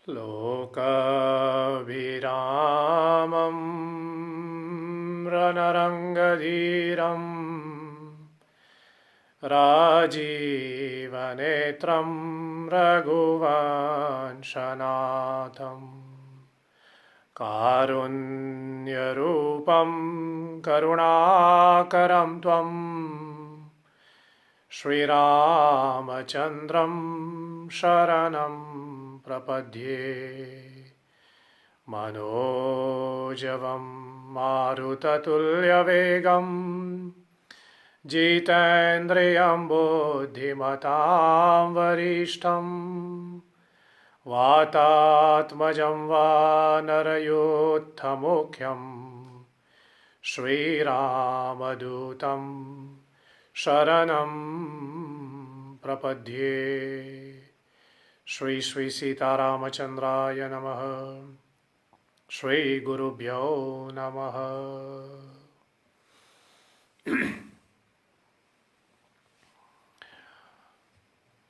लोकाभिरामं रणरङ्गधीरं राजीवनेत्रं रघुवंशनाथं कारुण्यरूपं करुणाकरं त्वं श्रीरामचन्द्रं शरणं प्रपद्ये। मनोजवं मारुततुल्यवेगं जितेन्द्रियं बुद्धिमतां वरिष्ठं वातात्मजं वानरयोत्तमुख्यं श्रीरामदूतं शरणं प्रपद्ये। श्री श्री सीतारामचंद्राय नमः। श्री गुरुभ्यो नमः।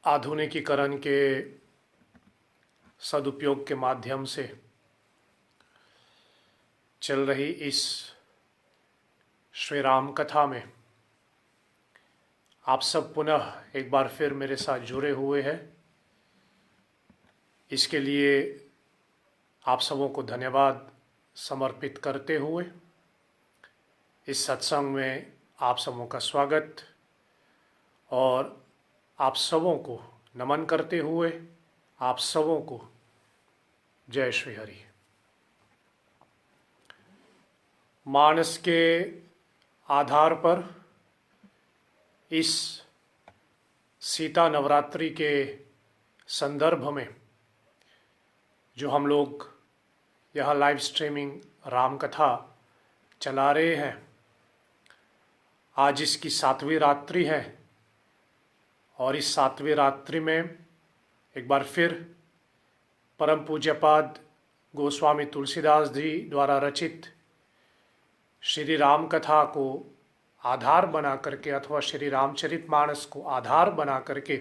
आधुनिकीकरण के सदुपयोग के माध्यम से चल रही इस श्री राम कथा में आप सब पुनः एक बार फिर मेरे साथ जुड़े हुए हैं। इसके लिए आप सबों को धन्यवाद समर्पित करते हुए इस सत्संग में आप सबों का स्वागत और आप सबों को नमन करते हुए आप सबों को जय श्री हरि। मानस के आधार पर इस सीता नवरात्रि के संदर्भ में जो हम लोग यह लाइव स्ट्रीमिंग राम कथा चला रहे हैं, आज इसकी 7वीं रात्रि है और इस 7वीं रात्रि में एक बार फिर परम पूज्यपाद गोस्वामी तुलसीदास जी द्वारा रचित श्री राम कथा को आधार बना करके अथवा श्री रामचरितमानस को आधार बना करके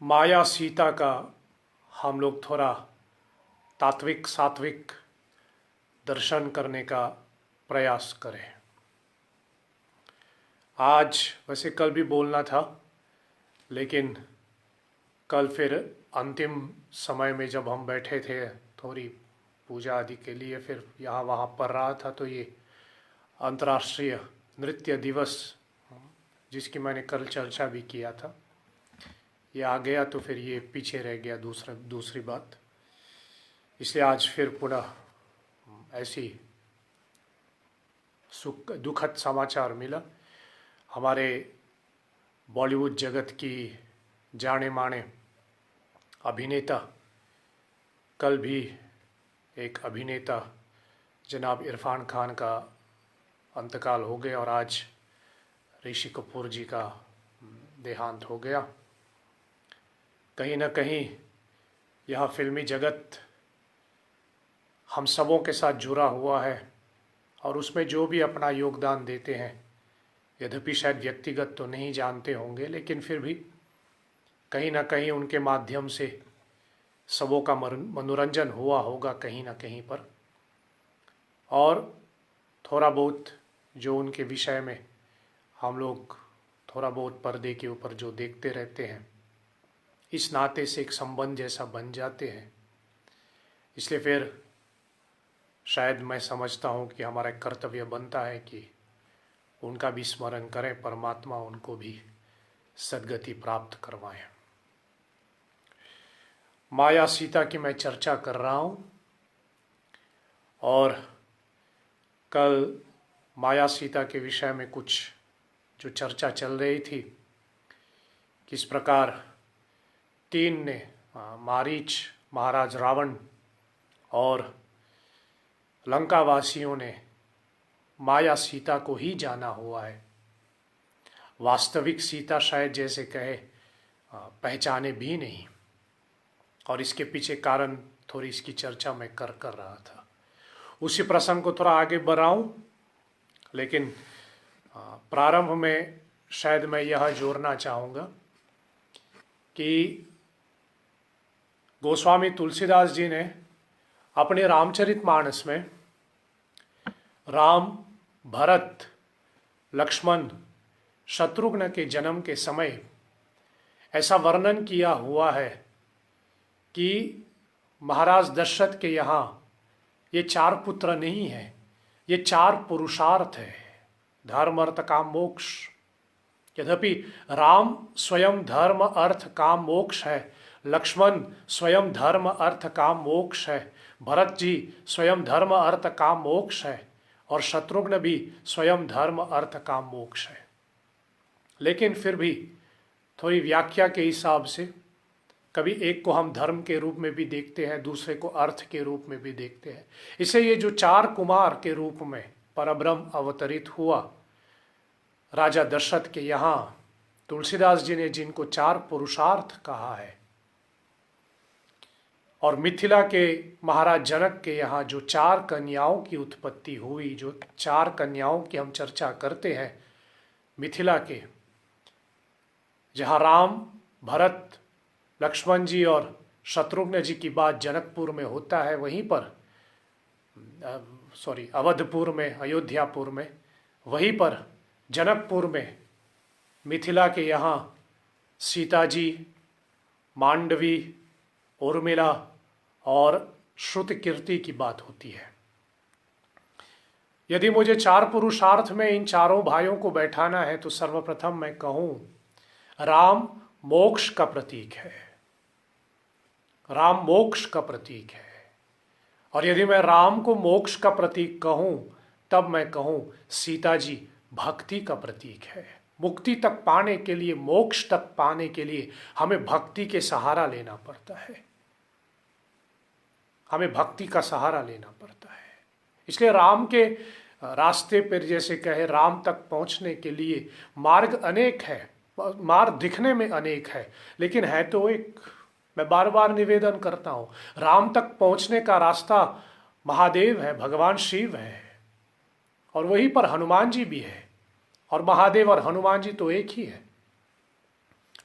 माया सीता का हम लोग थोड़ा तात्विक सात्विक दर्शन करने का प्रयास करें। आज वैसे कल भी बोलना था, लेकिन कल फिर अंतिम समय में जब हम बैठे थे थोड़ी पूजा आदि के लिए, फिर यहाँ वहाँ पढ़ रहा था तो ये अंतर्राष्ट्रीय नृत्य दिवस जिसकी मैंने कल चर्चा भी किया था, ये आ गया तो फिर ये पीछे रह गया दूसरी बात। इसलिए आज फिर पुनः ऐसी दुखद समाचार मिला। हमारे बॉलीवुड जगत की जाने माने अभिनेता, कल भी एक अभिनेता जनाब इरफान खान का अंतकाल हो गया और आज ऋषि कपूर जी का देहांत हो गया। कहीं न कहीं यह फिल्मी जगत हम सबों के साथ जुड़ा हुआ है और उसमें जो भी अपना योगदान देते हैं, यद्यपि शायद व्यक्तिगत तो नहीं जानते होंगे, लेकिन फिर भी कहीं ना कहीं उनके माध्यम से सबों का मनोरंजन हुआ होगा कहीं ना कहीं पर। और थोड़ा बहुत जो उनके विषय में हम लोग थोड़ा बहुत पर्दे के ऊपर जो देखते रहते हैं, इस नाते से एक संबंध जैसा बन जाते हैं। इसलिए फिर शायद मैं समझता हूँ कि हमारा कर्तव्य बनता है कि उनका भी स्मरण करें, परमात्मा उनको भी सद्गति प्राप्त करवाएं। माया सीता की मैं चर्चा कर रहा हूँ और कल माया सीता के विषय में कुछ जो चर्चा चल रही थी, किस प्रकार तीन ने मारीच, महाराज रावण और लंकावासियों ने माया सीता को ही जाना हुआ है। वास्तविक सीता शायद जैसे कहे पहचाने भी नहीं, और इसके पीछे कारण थोड़ी इसकी चर्चा मैं कर रहा था। उसी प्रसंग को थोड़ा आगे बढ़ाऊं, लेकिन प्रारंभ में शायद मैं यह जोड़ना चाहूँगा कि गोस्वामी तुलसीदास जी ने अपने रामचरितमानस में राम, भरत, लक्ष्मण, शत्रुघ्न के जन्म के समय ऐसा वर्णन किया हुआ है कि महाराज दशरथ के यहाँ ये 4 पुत्र नहीं हैं, ये 4 पुरुषार्थ है, धर्म अर्थ काम मोक्ष। यद्यपि राम स्वयं धर्म अर्थ काम मोक्ष है, लक्ष्मण स्वयं धर्म अर्थ काम मोक्ष है, भरत जी स्वयं धर्म अर्थ काम मोक्ष है और शत्रुघ्न भी स्वयं धर्म अर्थ काम मोक्ष है। लेकिन फिर भी थोड़ी व्याख्या के हिसाब से कभी एक को हम धर्म के रूप में भी देखते हैं, दूसरे को अर्थ के रूप में भी देखते हैं। इसे ये जो 4 कुमार के रूप में परब्रह्म अवतरित हुआ राजा दशरथ के यहाँ, तुलसीदास जी ने जिनको 4 पुरुषार्थ कहा है, और मिथिला के महाराज जनक के यहाँ जो 4 कन्याओं की उत्पत्ति हुई, जो 4 कन्याओं की हम चर्चा करते हैं मिथिला के, जहाँ राम, भरत, लक्ष्मण जी और शत्रुघ्न जी की बात जनकपुर में होता है, वहीं पर अवधपुर में, अयोध्यापुर में, वहीं पर जनकपुर में मिथिला के यहाँ सीता जी, मांडवी, उर्मिला और श्रुतकीर्ति की बात होती है। यदि मुझे 4 पुरुषार्थ में इन चारों भाइयों को बैठाना है तो सर्वप्रथम मैं कहूँ राम मोक्ष का प्रतीक है, राम मोक्ष का प्रतीक है। और यदि मैं राम को मोक्ष का प्रतीक कहूँ तब मैं कहूँ सीता जी भक्ति का प्रतीक है। मुक्ति तक पाने के लिए, मोक्ष तक पाने के लिए हमें भक्ति के सहारा लेना पड़ता है, हमें भक्ति का सहारा लेना पड़ता है। इसलिए राम के रास्ते पर, जैसे कहे, राम तक पहुंचने के लिए मार्ग अनेक है, मार्ग दिखने में अनेक है, लेकिन है तो एक। मैं बार बार निवेदन करता हूं, राम तक पहुंचने का रास्ता महादेव है, भगवान शिव है, और वहीं पर हनुमान जी भी है, और महादेव और हनुमान जी तो एक ही है,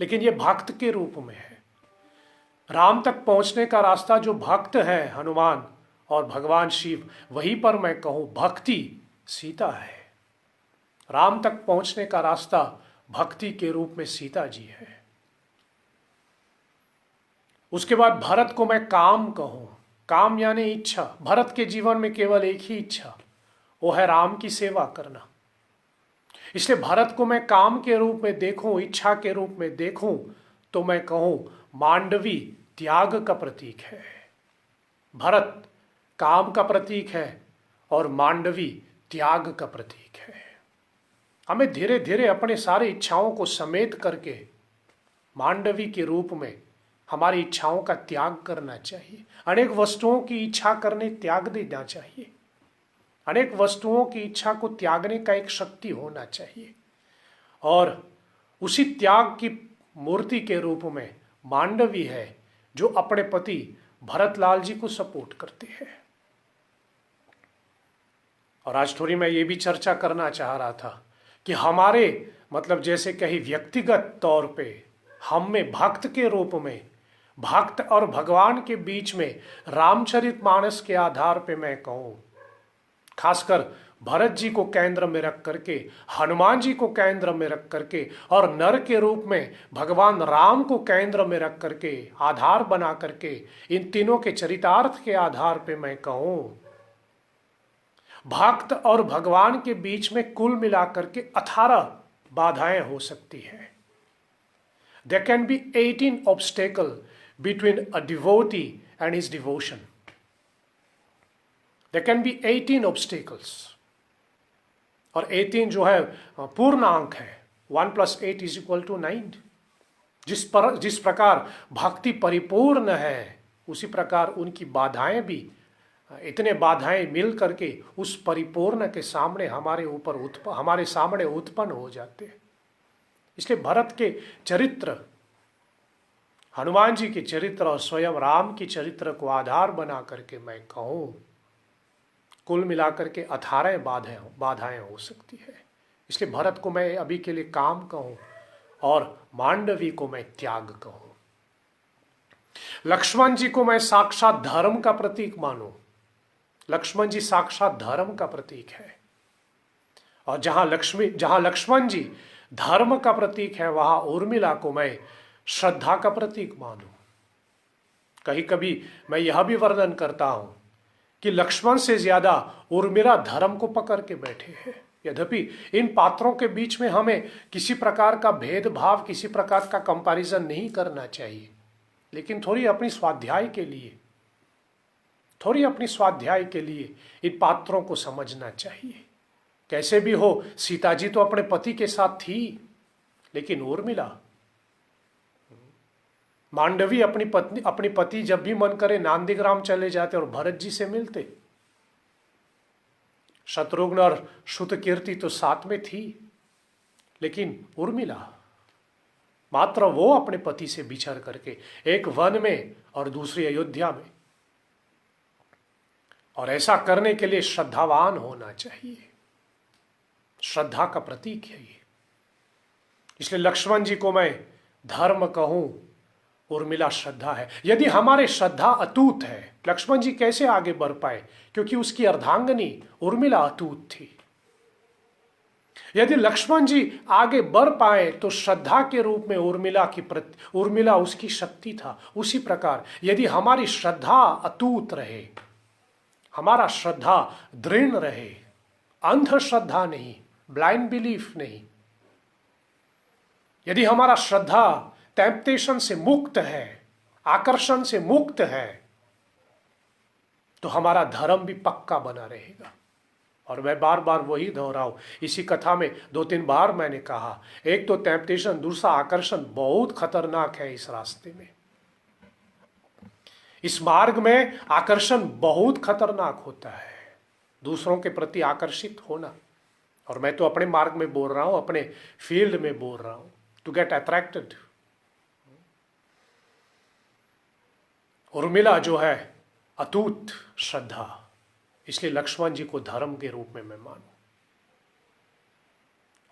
लेकिन ये भक्त के रूप में है। राम तक पहुंचने का रास्ता जो भक्त है, हनुमान और भगवान शिव, वहीं पर मैं कहूं भक्ति सीता है। राम तक पहुंचने का रास्ता भक्ति के रूप में सीता जी है। उसके बाद भरत को मैं काम कहूं, काम यानी इच्छा। भरत के जीवन में केवल एक ही इच्छा, वो है राम की सेवा करना। इसलिए भरत को मैं काम के रूप में देखूं, इच्छा के रूप में देखूं, तो मैं कहूं मांडवी त्याग का प्रतीक है। भरत काम का प्रतीक है और मांडवी त्याग का प्रतीक है। हमें धीरे धीरे अपने सारे इच्छाओं को समेट करके मांडवी के रूप में हमारी इच्छाओं का त्याग करना चाहिए। अनेक वस्तुओं की इच्छा करने त्याग देना चाहिए। अनेक वस्तुओं की इच्छा को त्यागने का एक शक्ति होना चाहिए, और उसी त्याग की मूर्ति के रूप में मांडवी है, जो अपने पति भरतलाल जी को सपोर्ट करते हैं। और आज थोड़ी मैं ये भी चर्चा करना चाह रहा था कि हमारे, मतलब जैसे कहीं व्यक्तिगत तौर पे हम में भक्त के रूप में, भक्त और भगवान के बीच में रामचरितमानस के आधार पे मैं कहूँ, खासकर भरत जी को केंद्र में रख करके, हनुमान जी को केंद्र में रख करके, और नर के रूप में भगवान राम को केंद्र में रख करके, आधार बना करके, इन तीनों के चरितार्थ के आधार पे मैं कहूँ भक्त और भगवान के बीच में कुल मिलाकर के 18 बाधाएं हो सकती है। There can be 18 obstacles between a devotee and his devotion. There can be 18 obstacles. और 18 जो है पूर्णांक है, 1 + 8 = 9। जिस प्रकार भक्ति परिपूर्ण है, उसी प्रकार उनकी बाधाएं भी, इतने बाधाएं मिल करके उस परिपूर्ण के सामने हमारे सामने उत्पन्न हो जाते हैं। इसलिए भरत के चरित्र, हनुमान जी के चरित्र और स्वयं राम की चरित्र को आधार बना करके मैं कहूँ कुल मिलाकर के 18 बाधाएं हो सकती है। इसलिए भरत को मैं अभी के लिए काम कहूं और मांडवी को मैं त्याग कहूं। लक्ष्मण जी को मैं साक्षात धर्म का प्रतीक मानूं। लक्ष्मण जी साक्षात धर्म का प्रतीक है, और जहां लक्ष्मण जी धर्म का प्रतीक है, वहां उर्मिला को मैं श्रद्धा का प्रतीक मानूं। कहीं कभी मैं यह भी वर्णन करता हूं कि लक्ष्मण से ज्यादा उर्मिला धर्म को पकड़ के बैठे हैं। यद्यपि इन पात्रों के बीच में हमें किसी प्रकार का भेदभाव, किसी प्रकार का कंपैरिजन नहीं करना चाहिए, लेकिन थोड़ी अपनी स्वाध्याय के लिए इन पात्रों को समझना चाहिए। कैसे भी हो, सीता जी तो अपने पति के साथ थी, लेकिन उर्मिला, मांडवी अपनी पति जब भी मन करे नंदीग्राम चले जाते और भरत जी से मिलते। शत्रुघ्न और श्रुतकीर्ति तो साथ में थी, लेकिन उर्मिला मात्र वो अपने पति से बिछड़ करके, एक वन में और दूसरी अयोध्या में। और ऐसा करने के लिए श्रद्धावान होना चाहिए। श्रद्धा का प्रतीक है ये। इसलिए लक्ष्मण जी को मैं धर्म कहूं, उर्मिला श्रद्धा है। यदि हमारे श्रद्धा अटूट है, लक्ष्मण जी कैसे आगे बढ़ पाए? क्योंकि उसकी अर्धांगिनी उर्मिला अटूट थी। यदि लक्ष्मण जी आगे बढ़ पाए तो श्रद्धा के रूप में उर्मिला उसकी शक्ति था। उसी प्रकार यदि हमारी श्रद्धा अटूट रहे, हमारा श्रद्धा दृढ़ रहे, अंधश्रद्धा नहीं, ब्लाइंड बिलीफ नहीं, यदि हमारा श्रद्धा टेम्पटेशन से मुक्त है, आकर्षण से मुक्त है, तो हमारा धर्म भी पक्का बना रहेगा। और मैं बार बार वही दोहराऊं, इसी कथा में 2-3 बार मैंने कहा, एक तो टेम्पटेशन, दूसरा आकर्षण बहुत खतरनाक है इस रास्ते में। इस मार्ग में आकर्षण बहुत खतरनाक होता है, दूसरों के प्रति आकर्षित होना। और मैं तो अपने मार्ग में बोल रहा हूं, अपने फील्ड में बोल रहा हूं, टू गेट अट्रैक्टेड। उर्मिला जो है अटूट श्रद्धा, इसलिए लक्ष्मण जी को धर्म के रूप में मैं मानूं।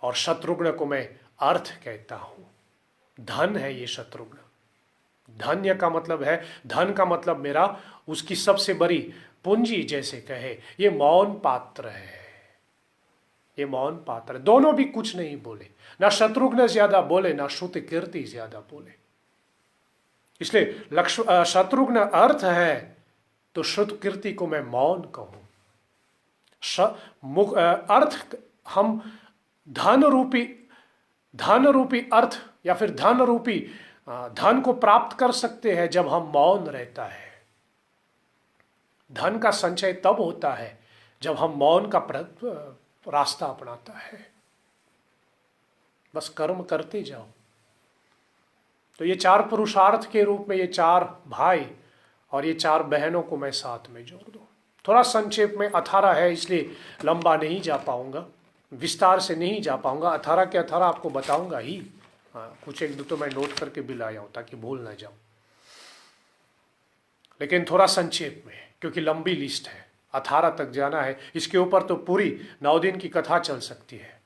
और शत्रुघ्न को मैं अर्थ कहता हूं। धन है ये शत्रुघ्न। धन्य का मतलब है, धन का मतलब मेरा उसकी सबसे बड़ी पूंजी जैसे कहे, ये मौन पात्र है। ये मौन पात्र है। दोनों भी कुछ नहीं बोले, ना शत्रुघ्न ज्यादा बोले, ना श्रुतकीर्ति ज्यादा बोले। इसलिए शत्रुघ्न अर्थ है तो श्रुतकीर्ति को मैं मौन कहूं। अर्थ हम धन रूपी अर्थ या फिर धन रूपी धन को प्राप्त कर सकते हैं जब हम मौन रहता है। धन का संचय तब होता है जब हम मौन का रास्ता अपनाता है। बस कर्म करते जाओ। तो ये 4 पुरुषार्थ के रूप में ये 4 भाई और ये 4 बहनों को मैं साथ में जोड़ दूं। थोड़ा संक्षेप में 18 है, इसलिए लंबा नहीं जा पाऊंगा, विस्तार से नहीं जा पाऊंगा। 18 के 18 आपको बताऊंगा ही। कुछ 1-2 तो मैं नोट करके भी लाया हूं ताकि भूल ना जाऊं, लेकिन थोड़ा संक्षेप में, क्योंकि लंबी लिस्ट है, 18 तक जाना है। इसके ऊपर तो पूरी 9 दिन की कथा चल सकती है।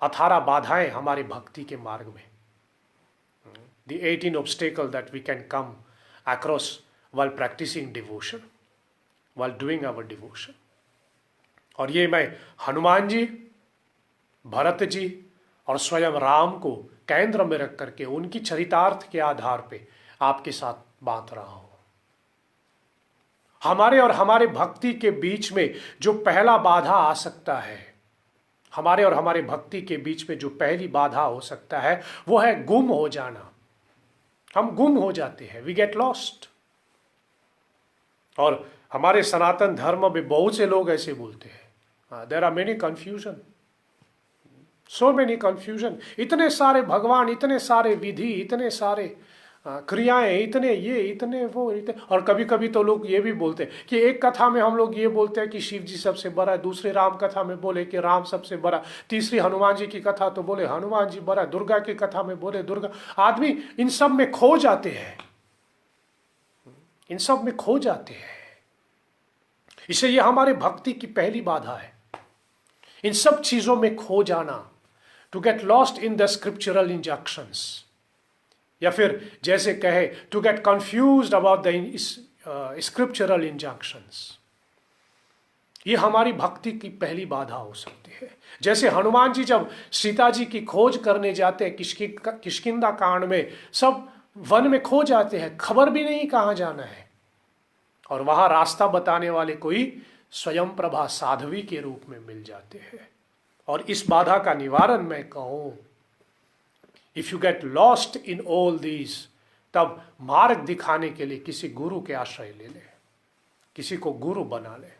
18 बाधाएं हमारी भक्ति के मार्ग में, the 18 obstacles that we can come across while practicing devotion, while doing our devotion. और ये मैं हनुमान जी, भरत जी और स्वयं राम को केंद्र में रख करके उनकी चरितार्थ के आधार पे आपके साथ बांट रहा हूं। हमारे और हमारे भक्ति के बीच में जो पहला बाधा आ सकता है, हमारे और हमारे भक्ति के बीच में जो पहली बाधा हो सकता है, वो है गुम हो जाना। हम गुम हो जाते हैं, वी गेट लॉस्ट। और हमारे सनातन धर्म में बहुत से लोग ऐसे बोलते हैं, there are many confusion, so many confusion. इतने सारे भगवान, इतने सारे विधि, इतने सारे क्रियाएं, इतने ये, इतने वो, इतने। और कभी कभी तो लोग ये भी बोलते हैं कि एक कथा में हम लोग ये बोलते हैं कि शिव जी सबसे बड़ा है, दूसरी राम कथा में बोले कि राम सबसे बड़ा, तीसरी हनुमान जी की कथा तो बोले हनुमान जी बड़ा, दुर्गा की कथा में बोले दुर्गा। आदमी इन सब में खो जाते हैं, इन सब में खो जाते हैं। इसे ये हमारे भक्ति की पहली बाधा है। इन सब चीजों में खो जाना, to get lost in the scriptural injunctions, या फिर जैसे कहे to get confused about the scriptural injunctions, ये हमारी भक्ति की पहली बाधा हो सकती है। जैसे हनुमान जी जब सीता जी की खोज करने जाते हैं किष्किंधा कांड में, सब वन में खो जाते हैं, खबर भी नहीं कहाँ जाना है, और वहां रास्ता बताने वाले कोई स्वयं प्रभा साध्वी के रूप में मिल जाते हैं। और इस बाधा का निवारण मैं कहूं, if you get lost in all these, तब मार्ग दिखाने के लिए किसी गुरु के आश्रय ले ले, किसी को गुरु बना ले,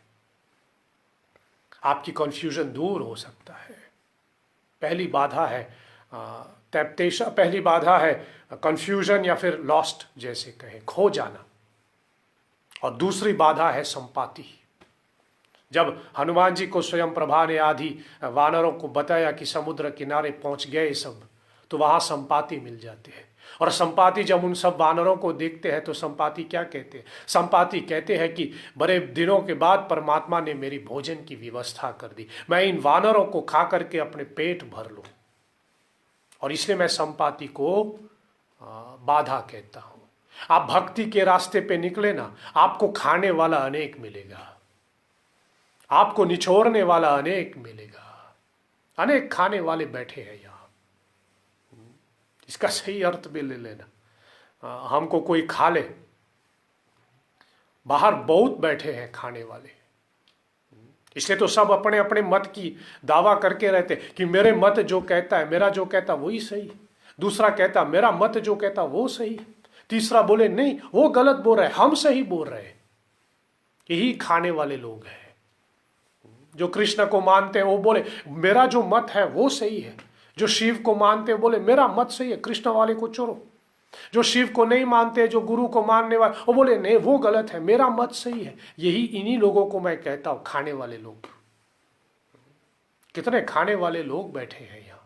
आपकी कंफ्यूजन दूर हो सकता है। पहली बाधा है टेम्पटेशन, पहली बाधा है कंफ्यूजन या फिर लॉस्ट जैसे कहे खो जाना, और दूसरी बाधा है संपाति। जब हनुमान जी को स्वयं प्रभा ने आदि वानरों को बताया कि समुद्र किनारे पहुंच गए सब, तो वहां संपाति मिल जाते हैं। और संपाति जब उन सब वानरों को देखते हैं तो संपाति क्या कहते हैं? संपाति कहते हैं कि बड़े दिनों के बाद परमात्मा ने मेरी भोजन की व्यवस्था कर दी, मैं इन वानरों को खा करके अपने पेट भर लूं, और इसलिए मैं संपाति को बाधा कहता हूं। आप भक्ति के रास्ते पे निकले ना, आपको खाने वाला अनेक मिलेगा, आपको निचोड़ने वाला अनेक मिलेगा। अनेक खाने वाले बैठे हैं यहां, इसका सही अर्थ भी ले लेना। हमको कोई खा ले, बाहर बहुत बैठे हैं खाने वाले, इसलिए तो सब अपने अपने मत की दावा करके रहते कि मेरे मत जो कहता है, मेरा जो कहता वही सही, दूसरा कहता मेरा मत जो कहता वो सही, तीसरा बोले नहीं वो गलत बोल रहे, हम सही बोल रहे। यही खाने वाले लोग हैं। जो कृष्ण को मानते हैं वो बोले मेरा जो मत है वो सही है, जो शिव को मानते हैं बोले मेरा मत सही है, कृष्ण वाले को छोड़ो। जो शिव को नहीं मानते, जो गुरु को मानने वाले, वो बोले नहीं वो गलत है, मेरा मत सही है। यही इन्हीं लोगों को मैं कहता हूं खाने वाले लोग। कितने खाने वाले लोग बैठे हैं यहां।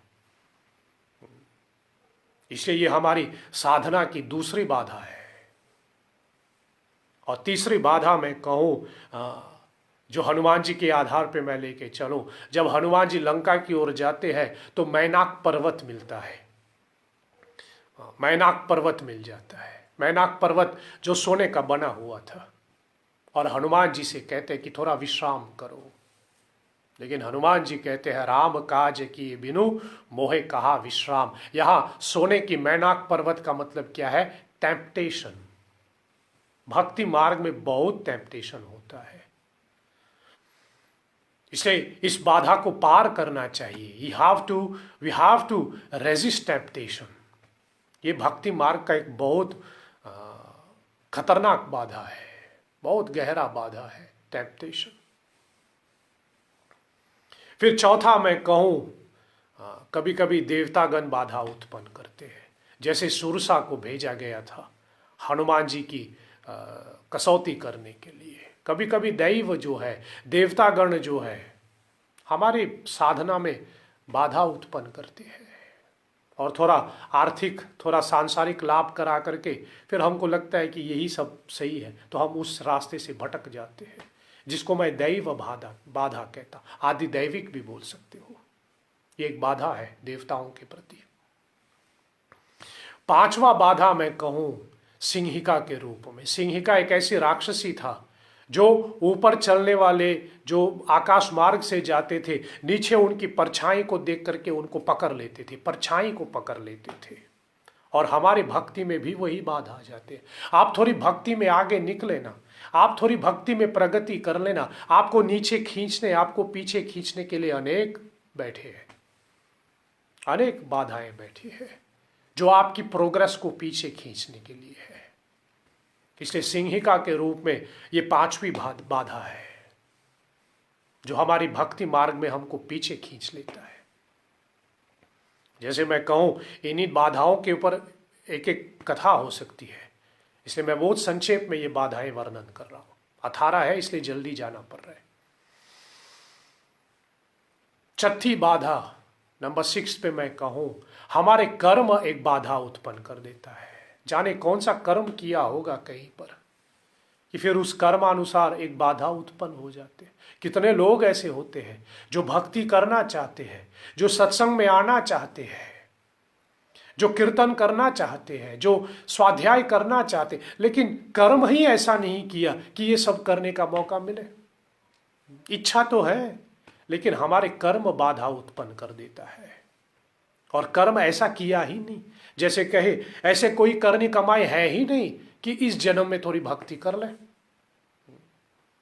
इसलिए ये हमारी साधना की दूसरी बाधा है। और तीसरी बाधा मैं कहूं जो हनुमान जी के आधार पे मैं लेके चलूं, जब हनुमान जी लंका की ओर जाते हैं तो मैनाक पर्वत मिलता है, मैनाक पर्वत मिल जाता है। मैनाक पर्वत जो सोने का बना हुआ था, और हनुमान जी से कहते हैं कि थोड़ा विश्राम करो, लेकिन हनुमान जी कहते हैं राम काज की बिनु मोहे कहा विश्राम। यहां सोने की मैनाक पर्वत का मतलब क्या है? टेम्पटेशन। भक्ति मार्ग में बहुत टेम्पटेशन होता है, इसलिए इस बाधा को पार करना चाहिए। We have to resist temptation. ये भक्ति मार्ग का एक बहुत खतरनाक बाधा है, बहुत गहरा बाधा है टेम्पटेशन। फिर चौथा मैं कहूं, कभी कभी देवतागण बाधा उत्पन्न करते हैं। जैसे सुरसा को भेजा गया था हनुमान जी की कसौटी करने के लिए। कभी कभी दैव जो है, देवतागण जो है, हमारी साधना में बाधा उत्पन्न करते हैं, और थोड़ा आर्थिक, थोड़ा सांसारिक लाभ करा करके फिर हमको लगता है कि यही सब सही है, तो हम उस रास्ते से भटक जाते हैं, जिसको मैं दैव बाधा कहता, आदि दैविक भी बोल सकते हो। ये एक बाधा है देवताओं के प्रति। पांचवा बाधा मैं कहूं सिंहिका के रूप में। सिंहिका एक ऐसी राक्षसी था जो ऊपर चलने वाले, जो आकाश मार्ग से जाते थे, नीचे उनकी परछाई को देख करके उनको पकड़ लेते थे, परछाई को पकड़ लेते थे। और हमारे भक्ति में भी वही बाधा आ जाते हैं। आप थोड़ी भक्ति में आगे निकले ना, आप थोड़ी भक्ति में प्रगति कर लेना, आपको नीचे खींचने, आपको पीछे खींचने के लिए अनेक बैठे हैं, अनेक बाधाएं बैठी है जो आपकी प्रोग्रेस को पीछे खींचने के लिए है। इसलिए सिंहिका के रूप में ये पांचवी बाधा है जो हमारी भक्ति मार्ग में हमको पीछे खींच लेता है। जैसे मैं कहूं, इन्हीं बाधाओं के ऊपर एक एक कथा हो सकती है, इसलिए मैं बहुत संक्षेप में ये बाधाएं वर्णन कर रहा हूं। 18 है इसलिए जल्दी जाना पड़ रहा है। चौथी बाधा, नंबर 6 पे मैं कहूं, हमारे कर्म एक बाधा उत्पन्न कर देता है। जाने कौन सा कर्म किया होगा कहीं पर कि फिर उस कर्मानुसार एक बाधा उत्पन्न हो जाते हैं। कितने लोग ऐसे होते हैं जो भक्ति करना चाहते हैं, जो सत्संग में आना चाहते हैं, जो कीर्तन करना चाहते हैं, जो स्वाध्याय करना चाहते, लेकिन कर्म ही ऐसा नहीं किया कि ये सब करने का मौका मिले। इच्छा तो है, लेकिन हमारे कर्म बाधा उत्पन्न कर देता है। और कर्म ऐसा किया ही नहीं, जैसे कहे ऐसे कोई करनी कमाई है ही नहीं कि इस जन्म में थोड़ी भक्ति कर ले।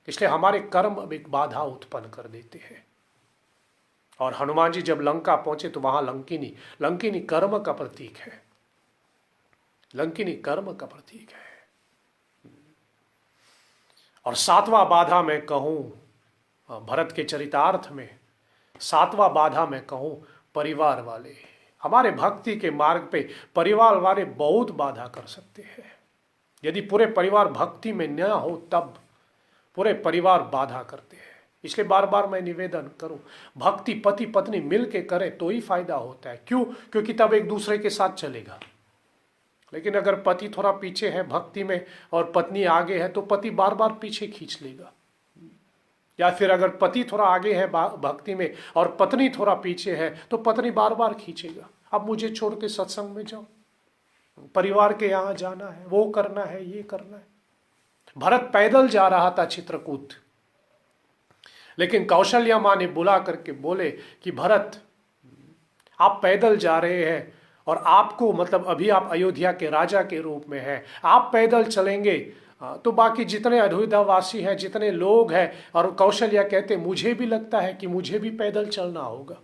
इसलिए हमारे कर्म एक बाधा उत्पन्न कर देते हैं। और हनुमान जी जब लंका पहुंचे तो वहां लंकिनी कर्म का प्रतीक है। लंकिनी कर्म का प्रतीक है। और सातवां बाधा मैं कहूं, भरत के चरितार्थ में सातवां बाधा मैं कहूं, परिवार वाले। हमारे भक्ति के मार्ग पे परिवार वाले बहुत बाधा कर सकते हैं। यदि पूरे परिवार भक्ति में न हो तब पूरे परिवार बाधा करते हैं। इसलिए बार बार मैं निवेदन करूं, भक्ति पति पत्नी मिल के करे तो ही फायदा होता है। क्यों? क्योंकि तब एक दूसरे के साथ चलेगा। लेकिन अगर पति थोड़ा पीछे है भक्ति में और पत्नी आगे है तो पति बार बार पीछे खींच लेगा। या फिर अगर पति थोड़ा आगे है भक्ति में और पत्नी थोड़ा पीछे है तो पत्नी बार बार खींचेगा, अब मुझे छोड़ के सत्संग में जाओ, परिवार के यहाँ जाना है, वो करना है, ये करना है। भरत पैदल जा रहा था चित्रकूट, लेकिन कौशल्या माँ ने बुला करके बोले कि भरत आप पैदल जा रहे हैं और आपको मतलब अभी आप अयोध्या के राजा के रूप में हैं, आप पैदल चलेंगे तो बाकी जितने अयोध्यावासी हैं, जितने लोग हैं, और कौशल्या कहते मुझे भी लगता है कि मुझे भी पैदल चलना होगा।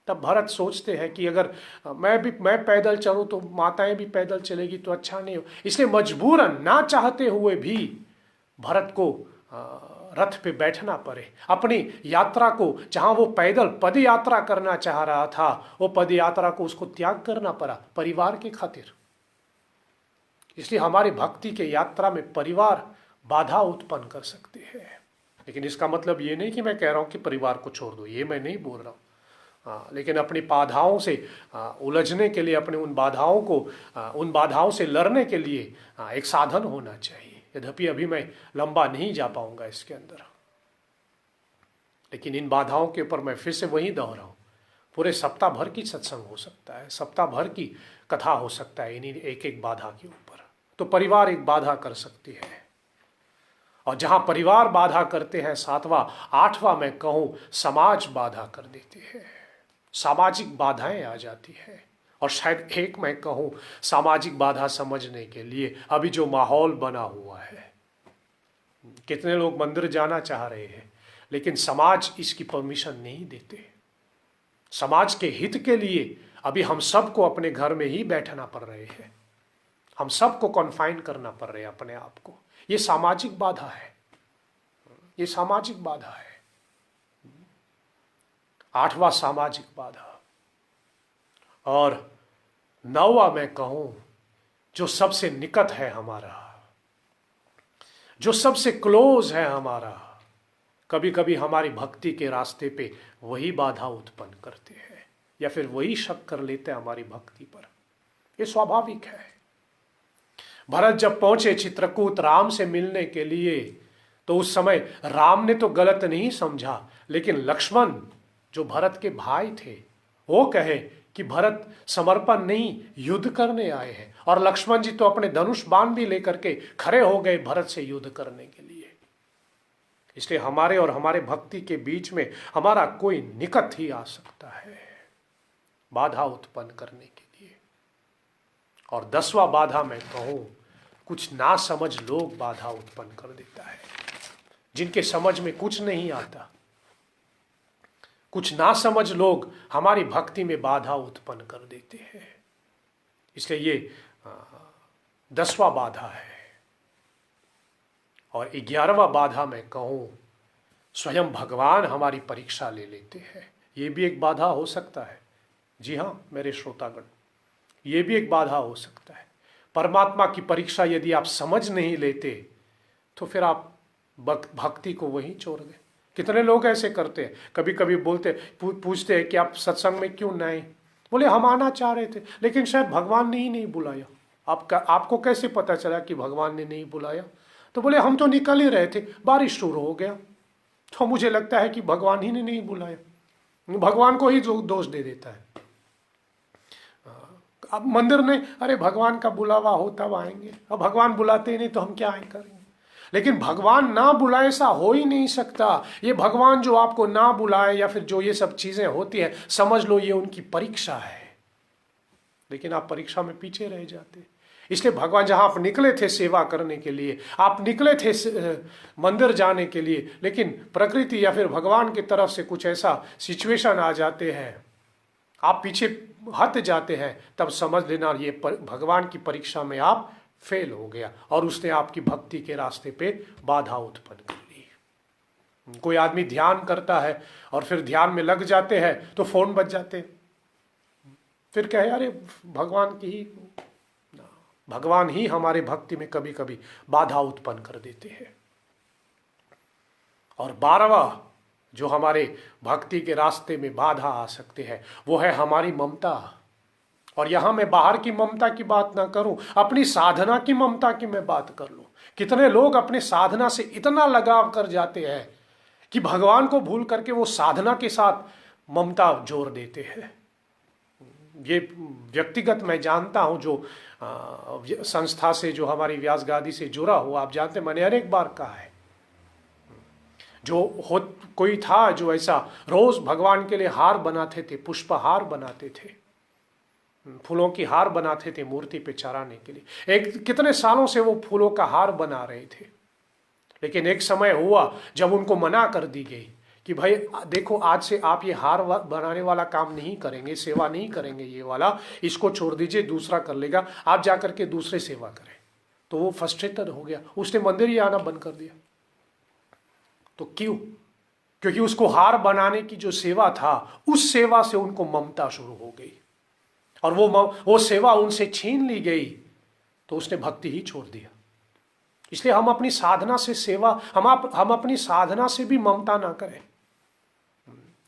तब भरत सोचते हैं कि अगर मैं पैदल चलूं तो माताएं भी पैदल चलेगी तो अच्छा नहीं हो। इसलिए मजबूरन ना चाहते हुए भी भरत को रथ पे बैठना पड़े। अपनी यात्रा को, जहां वो पैदल पद यात्रा करना चाह रहा था, वो पद यात्रा को उसको त्याग करना पड़ा परिवार के खातिर। इसलिए हमारी भक्ति के यात्रा में परिवार बाधा उत्पन्न कर सकते हैं। लेकिन इसका मतलब ये नहीं कि मैं कह रहा हूं कि परिवार को छोड़ दो, ये मैं नहीं बोल रहा हूं। लेकिन अपनी बाधाओं से उलझने के लिए, अपने उन बाधाओं से लड़ने के लिए एक साधन होना चाहिए। यद्यपि अभी मैं लंबा नहीं जा पाऊंगा इसके अंदर, लेकिन इन बाधाओं के ऊपर मैं फिर से वही दोहराऊं, पूरे सप्ताह भर की सत्संग हो सकता है, सप्ताह भर की कथा हो सकता है इन्हीं एक एक बाधा के ऊपर। तो परिवार एक बाधा कर सकती है, और जहां परिवार बाधा करते हैं, सातवां आठवां मैं कहूं समाज बाधा कर देते हैं। सामाजिक बाधाएं आ जाती है। और शायद एक मैं कहूं सामाजिक बाधा समझने के लिए अभी जो माहौल बना हुआ है, कितने लोग मंदिर जाना चाह रहे हैं लेकिन समाज इसकी परमिशन नहीं देते। समाज के हित के लिए अभी हम सबको अपने घर में ही बैठना पड़ रहे हैं, हम सबको कॉन्फाइन करना पड़ रहा है अपने आप को। ये सामाजिक बाधा है, ये सामाजिक बाधा है। आठवां सामाजिक बाधा। और नौवां मैं कहूं जो सबसे निकट है हमारा, जो सबसे क्लोज है हमारा, कभी कभी हमारी भक्ति के रास्ते पे वही बाधा उत्पन्न करते हैं या फिर वही शक कर लेते हैं हमारी भक्ति पर। ये स्वाभाविक है। भरत जब पहुंचे चित्रकूट राम से मिलने के लिए, तो उस समय राम ने तो गलत नहीं समझा, लेकिन लक्ष्मण जो भरत के भाई थे वो कहे कि भरत समर्पण नहीं, युद्ध करने आए हैं। और लक्ष्मण जी तो अपने धनुष बाण भी लेकर के खड़े हो गए भरत से युद्ध करने के लिए। इसलिए हमारे और हमारे भक्ति के बीच में हमारा कोई निकट ही आ सकता है बाधा उत्पन्न करने के लिए। और 10वां बाधा मैं कहूं, कुछ ना समझ लोग बाधा उत्पन्न कर देता है, जिनके समझ में कुछ नहीं आता। कुछ ना समझ लोग हमारी भक्ति में बाधा उत्पन्न कर देते हैं। इसलिए ये 10वां बाधा है। और 11वां बाधा मैं कहूं, स्वयं भगवान हमारी परीक्षा ले लेते हैं। ये भी एक बाधा हो सकता है। जी हाँ मेरे श्रोतागण, ये भी एक बाधा हो सकता है। परमात्मा की परीक्षा यदि आप समझ नहीं लेते तो फिर आप भक्ति को वहीं छोड़ दें। कितने लोग ऐसे करते हैं, कभी कभी बोलते पूछते हैं कि आप सत्संग में क्यों नहीं? बोले हम आना चाह रहे थे लेकिन शायद भगवान ने ही नहीं बुलाया। आपको कैसे पता चला कि भगवान ने नहीं बुलाया? तो बोले हम तो निकल ही रहे थे, बारिश शुरू हो गया। तो मुझे लगता है कि भगवान ही ने नहीं बुलाया, भगवान को ही जो दोष दे देता है। अब मंदिर ने, अरे भगवान का बुलावा हो तब आएंगे, अब भगवान बुलाते ही नहीं तो हम क्या आए करेंगे। लेकिन भगवान ना बुलाए ऐसा हो ही नहीं सकता। ये भगवान जो आपको ना बुलाए या फिर जो ये सब चीजें होती है, समझ लो ये उनकी परीक्षा है। लेकिन आप परीक्षा में पीछे रह जाते। इसलिए भगवान, जहां आप निकले थे सेवा करने के लिए, आप निकले थे मंदिर जाने के लिए, लेकिन प्रकृति या फिर भगवान की तरफ से कुछ ऐसा सिचुएशन आ जाते हैं, आप पीछे हट जाते हैं, तब समझ लेना ये भगवान की परीक्षा में आप फेल हो गया और उसने आपकी भक्ति के रास्ते पे बाधा उत्पन्न कर ली। कोई आदमी ध्यान करता है और फिर ध्यान में लग जाते हैं तो फोन बज जाते, फिर कहे अरे भगवान ही हमारे भक्ति में कभी कभी बाधा उत्पन्न कर देते हैं। और 12वां जो हमारे भक्ति के रास्ते में बाधा आ सकते हैं वो है हमारी ममता। और यहां मैं बाहर की ममता की बात ना करूं, अपनी साधना की ममता की मैं बात कर लूं। कितने लोग अपने साधना से इतना लगाव कर जाते हैं कि भगवान को भूल करके वो साधना के साथ ममता जोड़ देते हैं। ये व्यक्तिगत मैं जानता हूं, जो संस्था से, जो हमारी व्यास गादी से जुड़ा हुआ, आप जानते, मैंने अनेक बार कहा है, कोई था जो ऐसा रोज भगवान के लिए हार बनाते थे, पुष्पहार बनाते थे, फूलों की हार बनाते थे मूर्ति पे चढ़ाने के लिए। कितने सालों से वो फूलों का हार बना रहे थे। लेकिन एक समय हुआ जब उनको मना कर दी गई कि भाई देखो, आज से आप ये हार बनाने वाला काम नहीं करेंगे, सेवा नहीं करेंगे, ये वाला इसको छोड़ दीजिए, दूसरा कर लेगा, आप जाकर के दूसरे सेवा करें। तो वो फ्रस्ट्रेटेड हो गया, उसने मंदिर ही आना बंद कर दिया। तो क्यों? क्योंकि उसको हार बनाने की जो सेवा था, उस सेवा से उनको ममता शुरू हो गई और वो सेवा उनसे छीन ली गई, तो उसने भक्ति ही छोड़ दिया। इसलिए हम अपनी साधना से सेवा, हम अपनी साधना से भी ममता ना करें,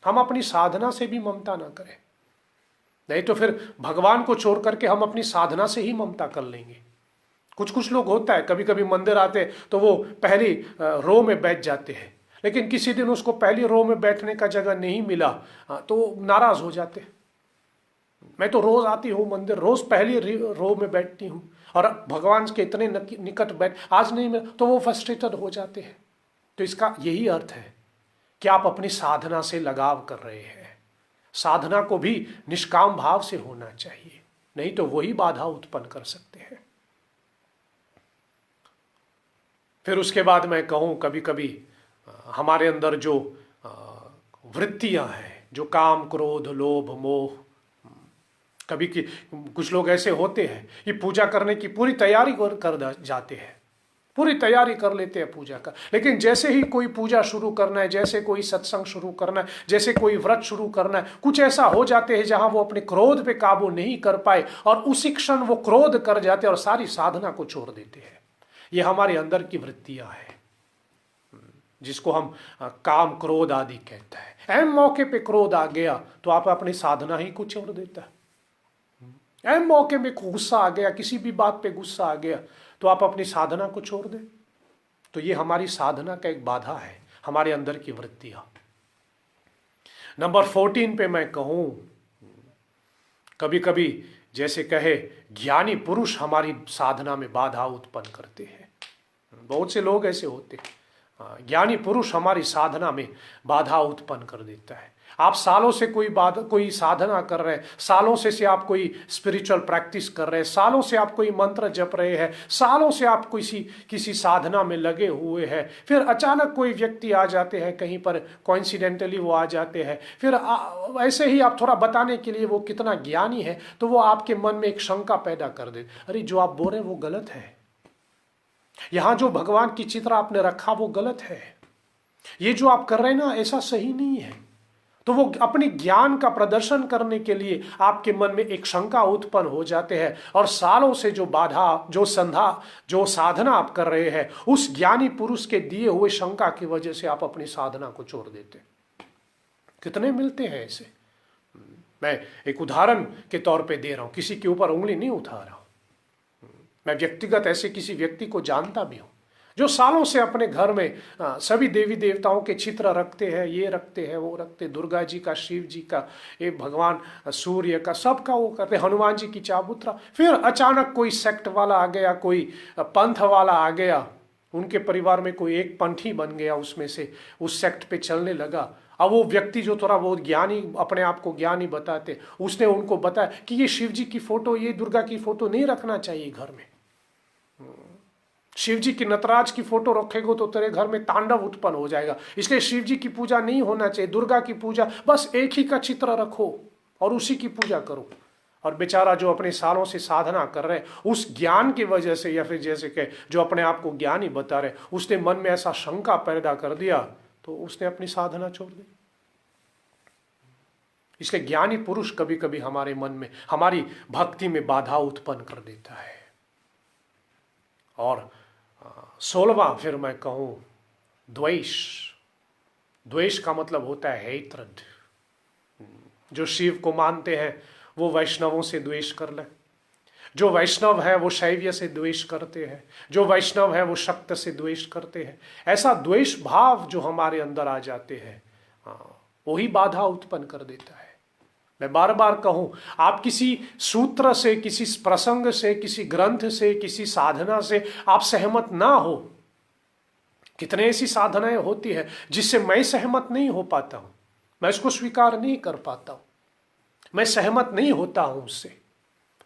हम अपनी साधना से भी ममता ना करें, नहीं तो फिर भगवान को छोड़ करके हम अपनी साधना से ही ममता कर लेंगे। कुछ लोग होता है, कभी कभी मंदिर आते तो वो पहली रो में बैठ जाते हैं, लेकिन किसी दिन उसको पहली रो में बैठने का जगह नहीं मिला तो नाराज हो जाते। मैं तो रोज आती हूँ मंदिर, रोज पहली रो में बैठती हूँ और भगवान के इतने निकट बैठ, आज नहीं मिला, तो वो फ्रस्ट्रेटेड हो जाते हैं। तो इसका यही अर्थ है कि आप अपनी साधना से लगाव कर रहे हैं। साधना को भी निष्काम भाव से होना चाहिए, नहीं तो वही बाधा उत्पन्न कर सकते हैं। फिर उसके बाद मैं कहूँ, कभी कभी हमारे अंदर जो वृत्तियां हैं, जो काम, क्रोध, लोभ, मोह, कभी कुछ लोग ऐसे होते हैं कि पूजा करने की पूरी तैयारी कर जाते हैं, पूरी तैयारी कर लेते हैं पूजा का, लेकिन जैसे ही कोई पूजा शुरू करना है, जैसे कोई सत्संग शुरू करना है, जैसे कोई व्रत शुरू करना है, कुछ ऐसा हो जाते हैं जहां वो अपने क्रोध पे काबू नहीं कर पाए और उसी क्षण वो क्रोध कर जाते हैं और सारी साधना को छोड़ देते हैं। ये हमारे अंदर की वृत्तियां हैं, जिसको हम काम, क्रोध आदि कहते हैं। ऐन मौके पे क्रोध आ गया तो आप अपनी साधना ही को छोड़ देता है। ऐन मौके में गुस्सा आ गया, किसी भी बात पे गुस्सा आ गया तो आप अपनी साधना को छोड़ दें। तो ये हमारी साधना का एक बाधा है, हमारे अंदर की वृत्तियां। नंबर 14 पे मैं कहूं, कभी कभी जैसे कहे ज्ञानी पुरुष हमारी साधना में बाधा उत्पन्न करते हैं। बहुत से लोग ऐसे होते हैं, ज्ञानी पुरुष हमारी साधना में बाधा उत्पन्न कर देता है। आप सालों से कोई साधना कर रहे हैं, सालों से आप कोई स्पिरिचुअल प्रैक्टिस कर रहे हैं, सालों से आप कोई मंत्र जप रहे हैं, सालों से आप किसी साधना में लगे हुए हैं, फिर अचानक कोई व्यक्ति आ जाते हैं कहीं पर, कोइंसिडेंटली वो आ जाते हैं, फिर ऐसे ही आप थोड़ा बताने के लिए वो कितना ज्ञानी है तो वो आपके मन में एक शंका पैदा कर दे, अरे जो आप बोल रहे हैं वो गलत है, यहां जो भगवान की चित्र आपने रखा वो गलत है, ये जो आप कर रहे हैं ना ऐसा सही नहीं है। तो वो अपने ज्ञान का प्रदर्शन करने के लिए आपके मन में एक शंका उत्पन्न हो जाते हैं और सालों से जो बाधा, जो साधना आप कर रहे हैं, उस ज्ञानी पुरुष के दिए हुए शंका की वजह से आप अपनी साधना को छोड़ देते। कितने मिलते हैं ऐसे। मैं एक उदाहरण के तौर पे दे रहा हूं, किसी के ऊपर उंगली नहीं उठा रहा हूं, मैं व्यक्तिगत ऐसे किसी व्यक्ति को जानता भी हूं। जो सालों से अपने घर में सभी देवी देवताओं के चित्र रखते हैं, ये रखते हैं, वो रखते, दुर्गा जी का, शिव जी का, ये भगवान सूर्य का, सबका वो करते, हनुमान जी की चाबुत्रा। फिर अचानक कोई सेक्ट वाला आ गया, कोई पंथ वाला आ गया, उनके परिवार में कोई एक पंथी बन गया, उसमें से उस सेक्ट पे चलने लगा। अब वो व्यक्ति जो थोड़ा बहुत ज्ञानी, अपने आप को ज्ञानी बताते, उसने उनको बताया कि ये शिव जी की फोटो, ये दुर्गा की फोटो नहीं रखना चाहिए घर में। शिव जी की, नटराज की फोटो रखेगो तो तेरे घर में तांडव उत्पन्न हो जाएगा, इसलिए शिव जी की पूजा नहीं होना चाहिए, दुर्गा की पूजा, बस एक ही का चित्र रखो और उसी की पूजा करो। और बेचारा जो अपने सालों से साधना कर रहे, उस ज्ञान की वजह से, या फिर जैसे कि जो अपने आप को ज्ञानी बता रहे, उसने मन में ऐसा शंका पैदा कर दिया तो उसने अपनी साधना छोड़ दी। इसलिए ज्ञानी पुरुष कभी कभी हमारे मन में, हमारी भक्ति में बाधा उत्पन्न कर देता है। और 16वां फिर मैं कहूं, द्वेष। द्वेष का मतलब होता है हेट्रेड। जो शिव को मानते हैं वो वैष्णवों से द्वेष कर ले, जो वैष्णव है वो शैव्य से द्वेष करते हैं, जो वैष्णव है वो शक्त से द्वेष करते हैं। ऐसा द्वेष भाव जो हमारे अंदर आ जाते हैं, वही बाधा उत्पन्न कर देता है। मैं बार बार कहूं, आप किसी सूत्र से, किसी प्रसंग से, किसी ग्रंथ से, किसी साधना से आप सहमत ना हो। कितने ऐसी साधनाएं होती है जिससे मैं सहमत नहीं हो पाता हूं, मैं इसको स्वीकार नहीं कर पाता हूं, मैं सहमत नहीं होता हूं उससे।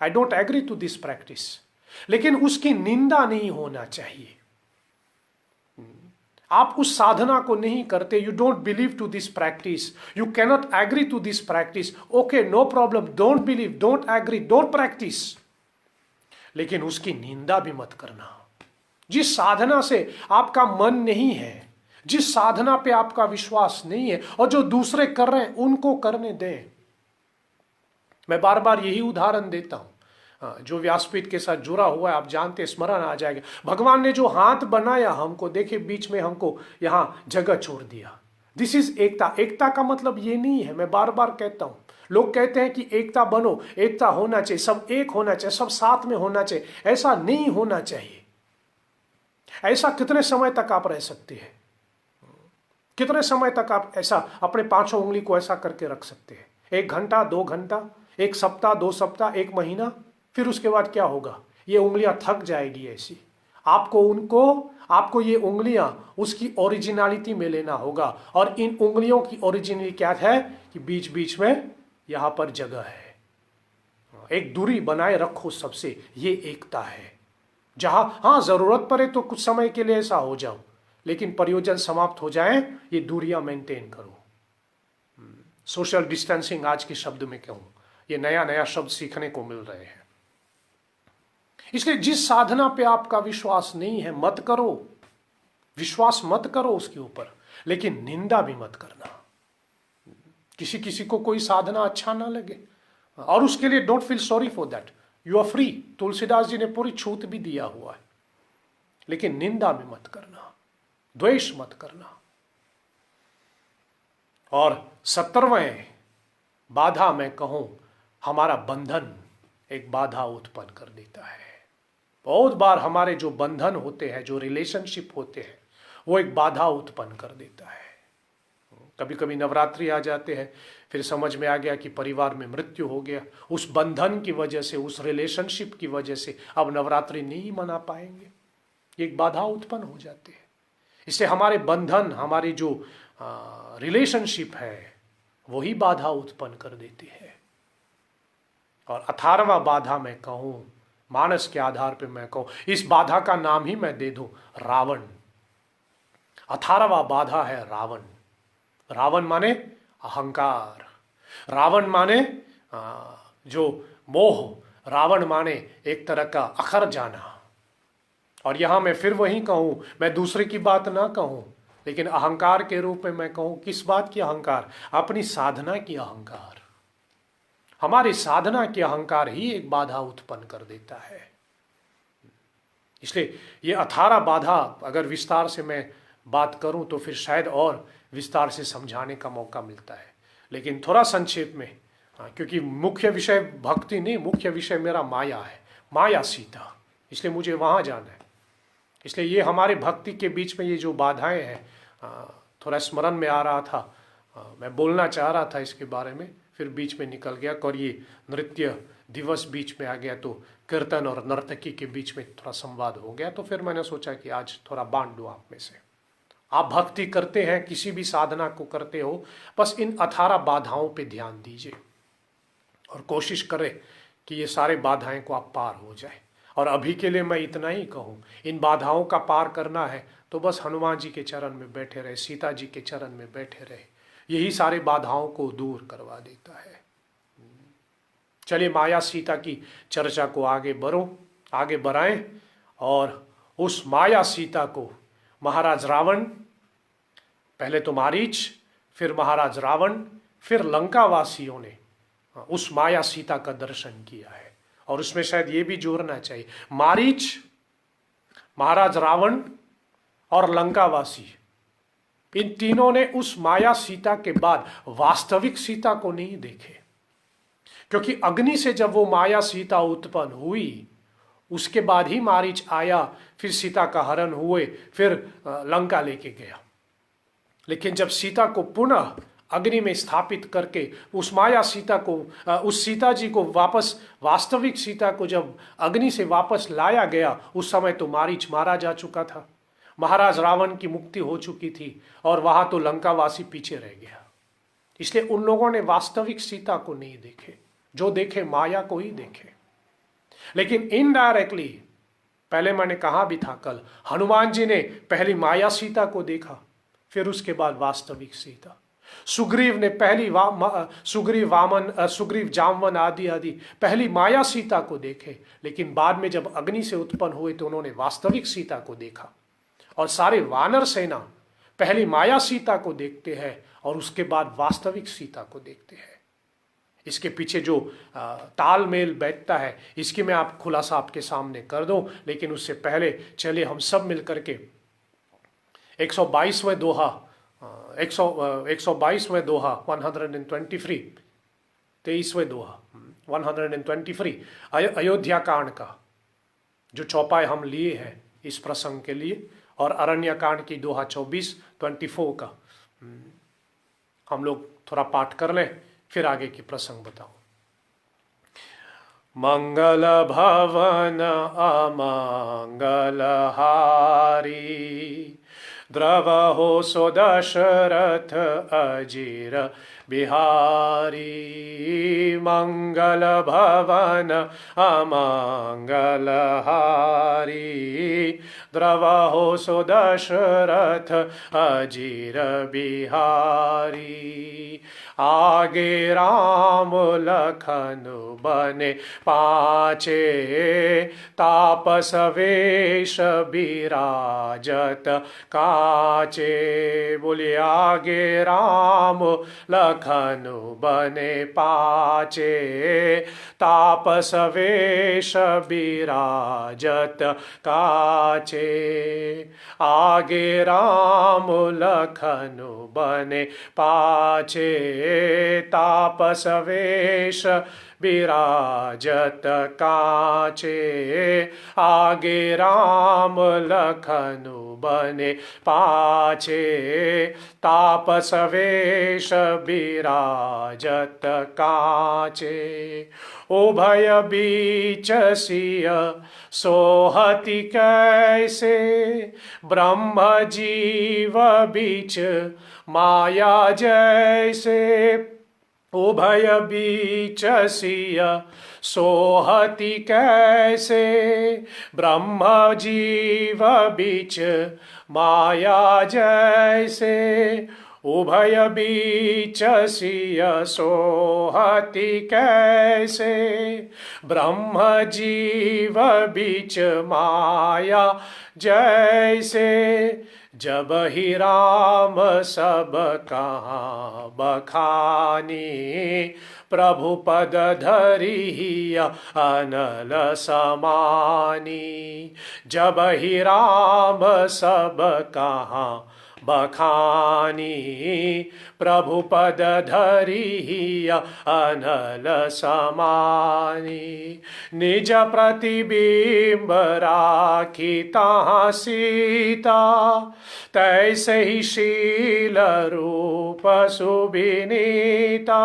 I don't agree to this practice. लेकिन उसकी निंदा नहीं होना चाहिए। आप उस साधना को नहीं करते, you don't believe to this practice, you cannot agree to this practice, okay, no problem, don't believe, don't agree, don't practice. लेकिन उसकी निंदा भी मत करना। जिस साधना से आपका मन नहीं है, जिस साधना पे आपका विश्वास नहीं है, और जो दूसरे कर रहे हैं उनको करने दें। मैं बार बार यही उदाहरण देता हूं, जो व्यासपीठ के साथ जुड़ा हुआ है, आप जानते, स्मरण आ जाएगा। भगवान ने जो हाथ बनाया हमको, देखिए बीच में हमको यहां जगह छोड़ दिया। दिस इज एकता। एकता का मतलब ये नहीं है, मैं बार बार कहता हूं, लोग कहते हैं कि एकता बनो, एकता होना चाहिए, सब एक होना चाहिए, सब साथ में होना चाहिए। ऐसा नहीं होना चाहिए। ऐसा कितने समय तक आप रह सकते हैं? कितने समय तक आप ऐसा अपने पांचों उंगली को ऐसा करके रख सकते हैं? 1 घंटा, 2 घंटा, 1 सप्ताह, 2 सप्ताह, 1 महीना? फिर उसके बाद क्या होगा? ये उंगलियां थक जाएगी ऐसी। आपको ये उंगलियां उसकी ओरिजिनलिटी में लेना होगा। और इन उंगलियों की ओरिजिनलिटी क्या है कि बीच बीच में यहां पर जगह है। एक दूरी बनाए रखो सबसे, ये एकता है। जहां जरूरत पड़े तो कुछ समय के लिए ऐसा हो जाओ, लेकिन प्रयोजन समाप्त हो जाए, ये दूरियां मेंटेन करो। सोशल डिस्टेंसिंग आज के शब्द में कहूं, ये नया नया शब्द सीखने को मिल रहे हैं। इसलिए जिस साधना पे आपका विश्वास नहीं है, मत करो, विश्वास मत करो उसके ऊपर, लेकिन निंदा भी मत करना। किसी किसी को कोई साधना अच्छा ना लगे, और उसके लिए don't feel sorry for that, you are free. Tulsidas ji ने पूरी छूट भी दिया हुआ है। लेकिन निंदा भी मत करना, द्वेष मत करना। और 17वें बाधा मैं कहूं, हमारा बंधन एक बाधा उत्पन्न कर देता है। बहुत बार हमारे जो बंधन होते हैं, जो रिलेशनशिप होते हैं, वो एक बाधा उत्पन्न कर देता है। कभी कभी नवरात्रि आ जाते हैं, फिर समझ में आ गया कि परिवार में मृत्यु हो गया, उस बंधन की वजह से, उस रिलेशनशिप की वजह से अब नवरात्रि नहीं मना पाएंगे, एक बाधा उत्पन्न हो जाती है। इससे हमारे बंधन, हमारी जो रिलेशनशिप है, वही बाधा उत्पन्न कर देती है। और 18वां बाधा मैं कहूं, मानस के आधार पे मैं कहूं, इस बाधा का नाम ही मैं दे दूं रावण। 18वां बाधा है रावण। रावण माने अहंकार, रावण माने जो मोह, रावण माने एक तरह का अखर जाना। और यहां मैं फिर वही कहूं, मैं दूसरे की बात ना कहूं, लेकिन अहंकार के रूप में मैं कहूं, किस बात की अहंकार? अपनी साधना की अहंकार। हमारी साधना की अहंकार ही एक बाधा उत्पन्न कर देता है। इसलिए ये 18 बाधा अगर विस्तार से मैं बात करूं तो फिर शायद और विस्तार से समझाने का मौका मिलता है, लेकिन थोड़ा संक्षेप में, क्योंकि मुख्य विषय भक्ति नहीं, मुख्य विषय मेरा माया है, माया सीता, इसलिए मुझे वहां जाना है। इसलिए ये हमारे भक्ति के बीच में ये जो बाधाएं हैं, थोड़ा स्मरण में आ रहा था, मैं बोलना चाह रहा था इसके बारे में, फिर बीच में निकल गया। और ये नृत्य दिवस बीच में आ गया तो कीर्तन और नर्तकी के बीच में थोड़ा संवाद हो गया, तो फिर मैंने सोचा कि आज थोड़ा बांट दूं आप में से। आप भक्ति करते हैं, किसी भी साधना को करते हो, बस इन 18 बाधाओं पे ध्यान दीजिए और कोशिश करें कि ये सारे बाधाएं को आप पार हो जाए। और अभी के लिए मैं इतना ही कहूँ, इन बाधाओं का पार करना है तो बस हनुमान जी के चरण में बैठे रहे, सीता जी के चरण में बैठे रहे, यही सारे बाधाओं को दूर करवा देता है। चलिए माया सीता की चर्चा को आगे बढ़ाएं और उस माया सीता को महाराज रावण, पहले तो मारीच, फिर महाराज रावण, फिर लंका वासियों ने उस माया सीता का दर्शन किया है। और उसमें शायद ये भी जोड़ना चाहिए, मारीच, महाराज रावण और लंकावासी, इन तीनों ने उस माया सीता के बाद वास्तविक सीता को नहीं देखे, क्योंकि अग्नि से जब वो माया सीता उत्पन्न हुई उसके बाद ही मारीच आया, फिर सीता का हरण हुए, फिर लंका लेके गया। लेकिन जब सीता को पुनः अग्नि में स्थापित करके उस माया सीता को, उस सीता जी को वापस, वास्तविक सीता को जब अग्नि से वापस लाया गया, उस समय तो मारीच मारा जा चुका था, महाराज रावण की मुक्ति हो चुकी थी और वहां तो लंकावासी पीछे रह गया। इसलिए उन लोगों ने वास्तविक सीता को नहीं देखे, जो देखे माया को ही देखे। लेकिन इनडायरेक्टली, पहले मैंने कहा भी था कल, हनुमान जी ने पहली माया सीता को देखा, फिर उसके बाद वास्तविक सीता। सुग्रीव ने सुग्रीव जामवन आदि पहली माया सीता को देखे, लेकिन बाद में जब अग्नि से उत्पन्न हुए तो उन्होंने वास्तविक सीता को देखा। और सारे वानर सेना पहली माया सीता को देखते हैं और उसके बाद वास्तविक सीता को देखते हैं। इसके पीछे जो तालमेल बैठता है, इसकी मैं आप खुलासा आपके सामने कर दूं, लेकिन उससे पहले चलिए हम सब मिलकर के 122वें दोहा 123 23वें दोहा 123 अयोध्या कांड का जो चौपाई हम लिए हैं इस प्रसंग के लिए, और अरण्य कांड की दोहा 24 का हम लोग थोड़ा पाठ कर लें, फिर आगे की प्रसंग बताओ। मंगल भवन अमंगल हारी, द्रवहो सो दशरथ अजीर बिहारी। मंगल भवन अमंगल हारी, द्रवहो सो दशरथ अजीर बिहारी। आगे राम लखन बने पाचे, तापस वेश बिराजत काचे। बोले आगे राम लखन बने पाचे, तापस वेश बिराजत काचे। आगे राम लखन बने पाचे, तापस वेश बिराजत काचे। आगे राम लखनु बने पाचे, तापस वेश बिराजत काचे। उभय बीच सिय सोहति कैसे, ब्रह्म जीव बीच माया जैसे। उभय बीच सिय सोहति कैसे, ब्रह्म जीव बीच माया जैसे। उभय बीच सिय सोहति कैसे, ब्रह्म जीव बीच माया जैसे। जब ही राम सब कहाँ बखानी, प्रभु पद धरी अनल समानी। जब ही राम सब कहाँ बखानी प्रभु पद धरिया अनल समानी। निज प्रतिबिंब राखी ताहाँ सीता, तैसे ही शील रूप सुबिनीता।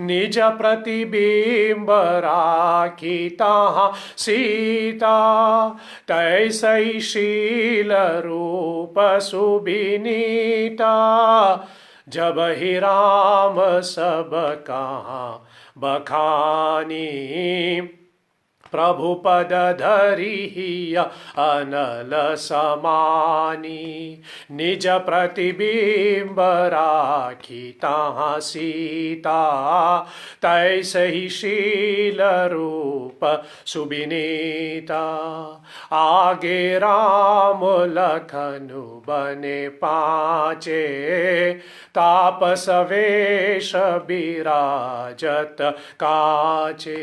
निज प्रतिबिंब राखी ताहाँ सीता, तैसे ही शील रूप सुबिनीता। जब ही राम सब कहाँ बखानी, प्रभु पद धरिया अनल समानी। निज प्रतिबिंब राखी ताहाँ सीता, तैसे ही शील रूप सुबिनीता। आगे राम लखन बने पाँचे, तापस वेश बिराजत काचे।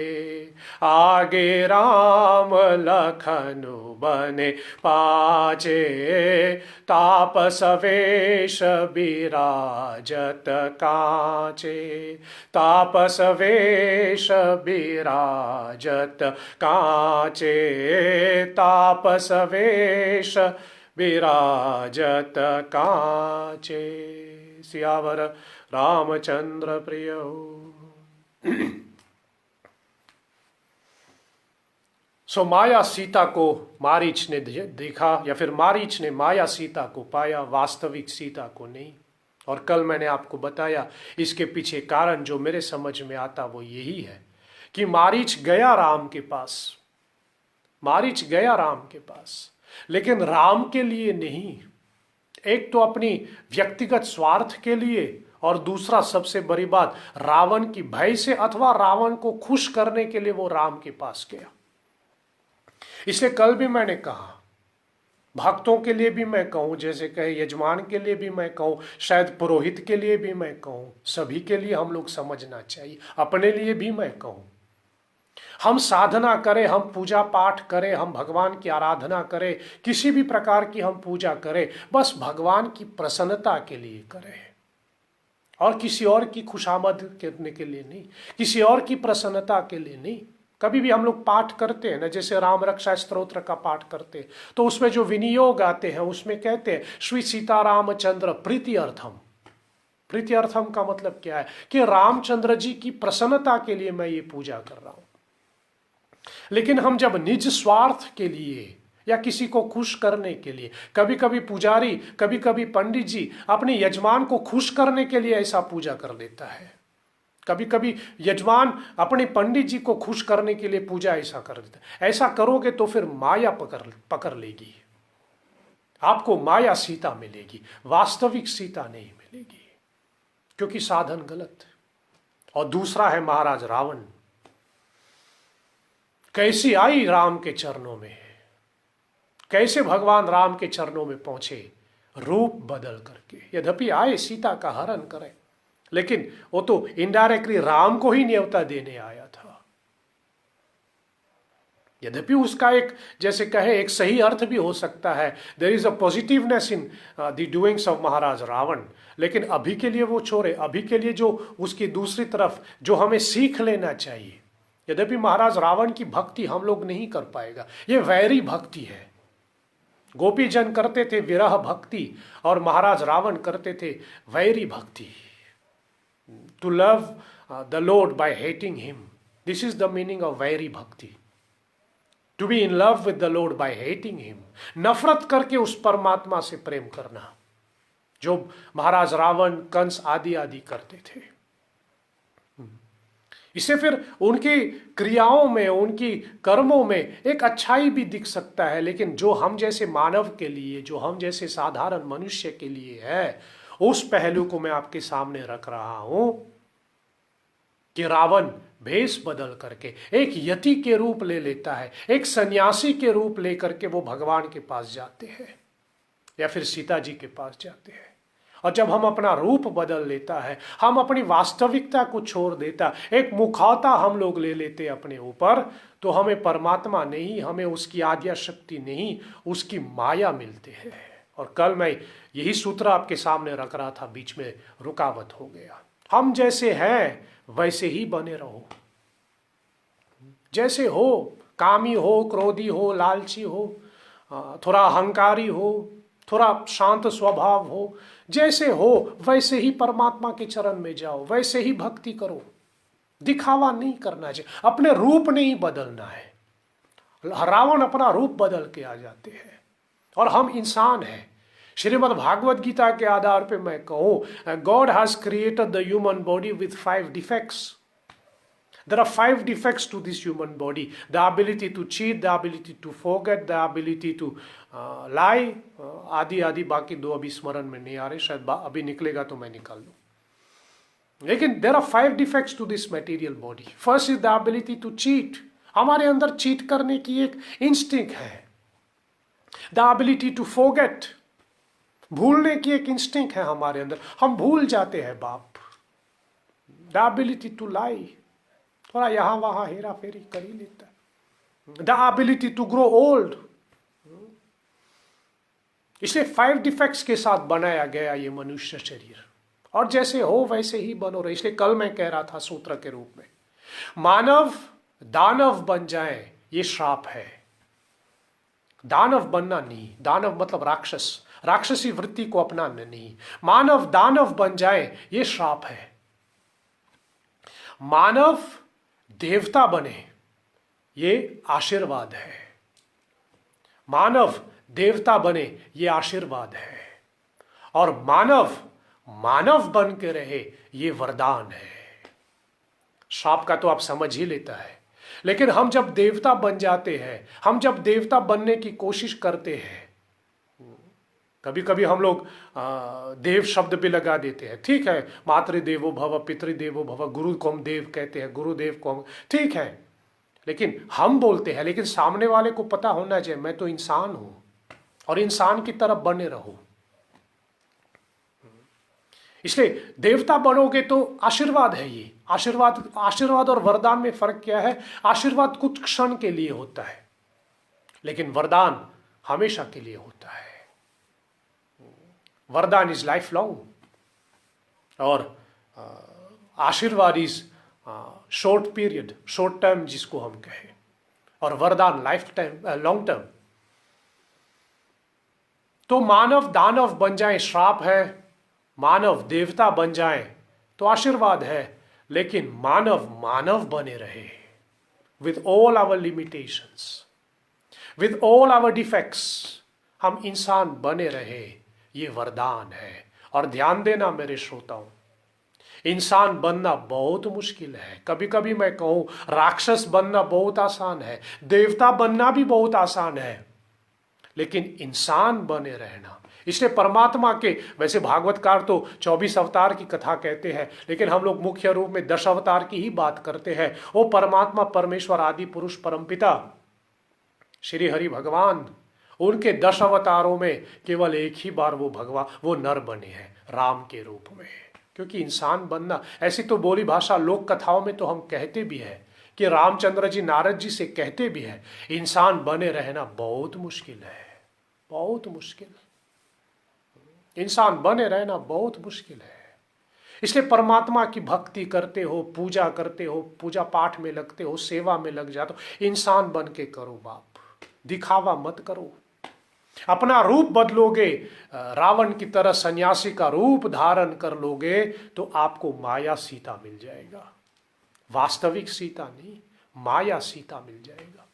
आगे राम लखनु बने पाचे, तापस वेश बिराजत काचे। तापस वेश बिराजत काचे, तापस वेश बिराजत काचे। सियावर रामचंद्र प्रिय। सो माया सीता को मारीच ने देखा, या फिर मारीच ने माया सीता को पाया, वास्तविक सीता को नहीं। और कल मैंने आपको बताया इसके पीछे कारण जो मेरे समझ में आता वो यही है कि मारीच गया राम के पास, मारीच गया राम के पास, लेकिन राम के लिए नहीं। एक तो अपनी व्यक्तिगत स्वार्थ के लिए, और दूसरा सबसे बड़ी बात रावण की भय से अथवा रावण को खुश करने के लिए वो राम के पास गया। इसलिए कल भी मैंने कहा, भक्तों के लिए भी मैं कहूं, जैसे कहे यजमान के लिए भी मैं कहूं, शायद पुरोहित के लिए भी मैं कहूं, सभी के लिए हम लोग समझना चाहिए, अपने लिए भी मैं कहूं। हम साधना करें, हम पूजा पाठ करें, हम भगवान की आराधना करें, किसी भी प्रकार की हम पूजा करें, बस भगवान की प्रसन्नता के लिए करें और किसी और की खुशामद करने के लिए नहीं, किसी और की प्रसन्नता के लिए नहीं। कभी भी हम लोग पाठ करते हैं ना, जैसे राम रक्षा स्तोत्र का पाठ करते हैं, तो उसमें जो विनियोग आते हैं उसमें कहते हैं श्री सीता रामचंद्र प्रीति अर्थम। प्रीति अर्थम का मतलब क्या है कि रामचंद्र जी की प्रसन्नता के लिए मैं ये पूजा कर रहा हूं। लेकिन हम जब निज स्वार्थ के लिए या किसी को खुश करने के लिए, कभी कभी पुजारी, कभी कभी पंडित जी अपने यजमान को खुश करने के लिए ऐसा पूजा कर देता है, कभी कभी यजमान अपने पंडित जी को खुश करने के लिए पूजा ऐसा कर देता है। ऐसा करोगे तो फिर माया पकड़ लेगी, आपको माया सीता मिलेगी, वास्तविक सीता नहीं मिलेगी, क्योंकि साधन गलत। और दूसरा है महाराज रावण, कैसी आई राम के चरणों में, कैसे भगवान राम के चरणों में पहुंचे, रूप बदल करके। यद्यपि आए सीता का हरण करें, लेकिन वो तो इनडायरेक्टली राम को ही न्योता देने आया था। यद्यपि उसका एक, जैसे कहे, एक सही अर्थ भी हो सकता है, there is a positiveness in the doings of Maharaj Ravan. लेकिन अभी के लिए वो छोड़े, अभी के लिए जो उसकी दूसरी तरफ जो हमें सीख लेना चाहिए। यद्यपि महाराज रावण की भक्ति हम लोग नहीं कर पाएगा, ये वैरी भक्ति है। गोपी जन करते थे विरह भक्ति और महाराज रावण करते थे वैरी भक्ति। To love the lord by hating him, this is the meaning of वैरी भक्ति। To be in love with the lord by hating him, नफरत करके उस परमात्मा से प्रेम करना, जो महाराज रावण, कंस आदि आदि करते थे। इससे फिर उनकी क्रियाओं में, उनकी कर्मों में एक अच्छाई भी दिख सकता है, लेकिन जो हम जैसे मानव के लिए, जो हम जैसे साधारण मनुष्य के लिए है, उस पहलू को मैं आपके सामने रख रहा हूं कि रावण भेष बदल करके एक यति के रूप ले लेता है, एक सन्यासी के रूप लेकर के वो भगवान के पास जाते हैं या फिर सीता जी के पास जाते हैं। और जब हम अपना रूप बदल लेता है, हम अपनी वास्तविकता को छोड़ देता, एक मुखौटा हम लोग ले लेते अपने ऊपर, तो हमें परमात्मा नहीं, हमें उसकी आद्या शक्ति नहीं, उसकी माया मिलती है। और कल मैं यही सूत्र आपके सामने रख रहा था, बीच में रुकावट हो गया। हम जैसे हैं वैसे ही बने रहो, जैसे हो, कामी हो, क्रोधी हो, लालची हो, थोड़ा अहंकारी हो, थोड़ा शांत स्वभाव हो, जैसे हो वैसे ही परमात्मा के चरण में जाओ, वैसे ही भक्ति करो। दिखावा नहीं करना चाहिए, अपने रूप नहीं बदलना है। रावण अपना रूप बदल के आ जाते हैं और हम इंसान हैं। श्रीमद् भागवत गीता के आधार पे मैं कहूं, God has created the human body with 5 defects. There are 5 defects to this human body: the ability to cheat, the ability to forget, the ability to lie, आदि आदि। बाकी 2 अभी स्मरण में नहीं आ रहे, शायद अभी निकलेगा तो मैं निकाल लूं। लेकिन there are 5 defects to this material body. First is the ability to cheat. हमारे अंदर चीट करने की एक इंस्टिंक्ट है। The ability to forget, भूलने की एक इंस्टिंक्ट है हमारे अंदर, हम भूल जाते हैं बाप। The ability to lie, थोड़ा यहां वहां हेरा फेरी कर ही लेता है। The ability to grow old, इसे 5 डिफेक्ट्स के साथ बनाया गया ये मनुष्य शरीर, और जैसे हो वैसे ही बनो रहे। इसलिए कल मैं कह रहा था सूत्र के रूप में, मानव दानव बन जाए ये श्राप है। दानव बनना नहीं, दानव मतलब राक्षस, राक्षसी वृत्ति को अपनाना नहीं। मानव दानव बन जाए ये श्राप है। मानव देवता बने ये आशीर्वाद है। मानव देवता बने ये आशीर्वाद है, और मानव मानव बन के रहे ये वरदान है। श्राप का तो आप समझ ही लेता है, लेकिन हम जब देवता बन जाते हैं, हम जब देवता बनने की कोशिश करते हैं, कभी कभी हम लोग देव शब्द भी लगा देते हैं, ठीक है, मातृदेवो भव, पितृदेवो भव, गुरु को हम देव कहते हैं, गुरुदेव को हम, ठीक है, लेकिन हम बोलते हैं, लेकिन सामने वाले को पता होना चाहिए मैं तो इंसान हूं, और इंसान की तरफ बने रहो। इसलिए देवता बनोगे तो आशीर्वाद है ये। आशीर्वाद और वरदान में फर्क क्या है? आशीर्वाद कुछ क्षण के लिए होता है, लेकिन वरदान हमेशा के लिए होता है। वरदान इज लाइफ लॉन्ग, और आशीर्वाद is short period, short term जिसको हम कहें, और वरदान लाइफ टाइम, लॉन्ग टर्म। तो मानव दानव बन जाए श्राप है, मानव देवता बन जाए तो आशीर्वाद है, लेकिन मानव मानव बने रहे with all our limitations, with all our defects, हम इंसान बने रहे ये वरदान है। और ध्यान देना मेरे श्रोताओं, इंसान बनना बहुत मुश्किल है। कभी कभी मैं कहूं राक्षस बनना बहुत आसान है, देवता बनना भी बहुत आसान है, लेकिन इंसान बने रहना। इसलिए परमात्मा के, वैसे भागवतकार तो 24 अवतार की कथा कहते हैं, लेकिन हम लोग मुख्य रूप में 10 अवतार की ही बात करते हैं। वो परमात्मा परमेश्वर आदि पुरुष परमपिता श्री हरि भगवान, उनके 10 अवतारों में केवल एक ही बार वो नर बने हैं राम के रूप में। क्योंकि इंसान बनना, ऐसी तो बोली भाषा लोक कथाओं में तो हम कहते भी है कि रामचंद्र जी नारद जी से कहते भी है, इंसान बने रहना बहुत मुश्किल है, बहुत मुश्किल। इंसान बने रहना बहुत मुश्किल है। इसलिए परमात्मा की भक्ति करते हो, पूजा करते हो, पूजा पाठ में लगते हो, सेवा में लग जाते हो, इंसान बन के करो बाप, दिखावा मत करो। अपना रूप बदलोगे, रावण की तरह सन्यासी का रूप धारण कर लोगे, तो आपको माया सीता मिल जाएगा। वास्तविक सीता नहीं, माया सीता मिल जाएगा।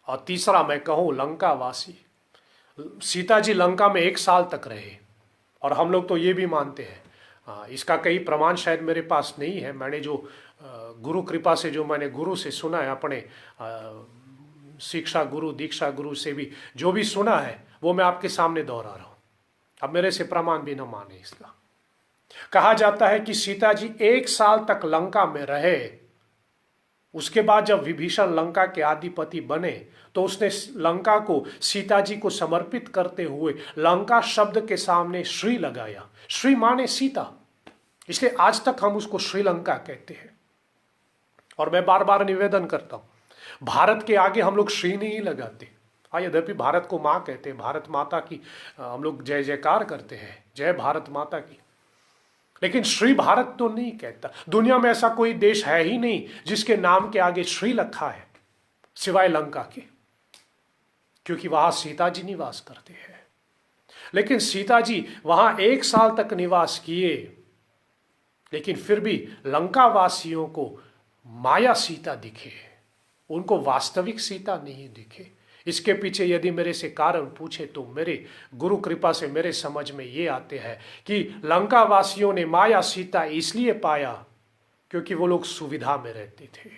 और तीसरा मैं कहूं लंकावासी, सीता जी लंका में 1 साल तक रहे, और हम लोग तो ये भी मानते हैं, इसका कई प्रमाण शायद मेरे पास नहीं है, मैंने जो गुरु कृपा से, जो मैंने गुरु से सुना है, अपने शिक्षा गुरु दीक्षा गुरु से भी जो भी सुना है, वो मैं आपके सामने दोहरा रहा हूं। अब मेरे से प्रमाण भी न माने इसका। कहा जाता है कि सीता जी 1 साल तक लंका में रहे, उसके बाद जब विभीषण लंका के अधिपति बने, तो उसने लंका को सीता जी को समर्पित करते हुए लंका शब्द के सामने श्री लगाया। श्री माने सीता, इसलिए आज तक हम उसको श्रीलंका कहते हैं। और मैं बार बार निवेदन करता हूं, भारत के आगे हम लोग श्री नहीं लगाते, हाँ, यद्यपि भारत को माँ कहते हैं, भारत माता की हम लोग जय जयकार करते हैं, जय भारत माता की, लेकिन श्री भारत तो नहीं कहता। दुनिया में ऐसा कोई देश है ही नहीं जिसके नाम के आगे श्री लिखा है, सिवाय लंका के, क्योंकि वहां सीता जी निवास करते हैं। लेकिन सीता जी वहां 1 साल तक निवास किए, लेकिन फिर भी लंका वासियों को माया सीता दिखे, उनको वास्तविक सीता नहीं दिखे। इसके पीछे यदि मेरे से कारण पूछे तो मेरे गुरु कृपा से मेरे समझ में ये आते हैं कि लंका वासियों ने माया सीता इसलिए पाया क्योंकि वो लोग सुविधा में रहते थे।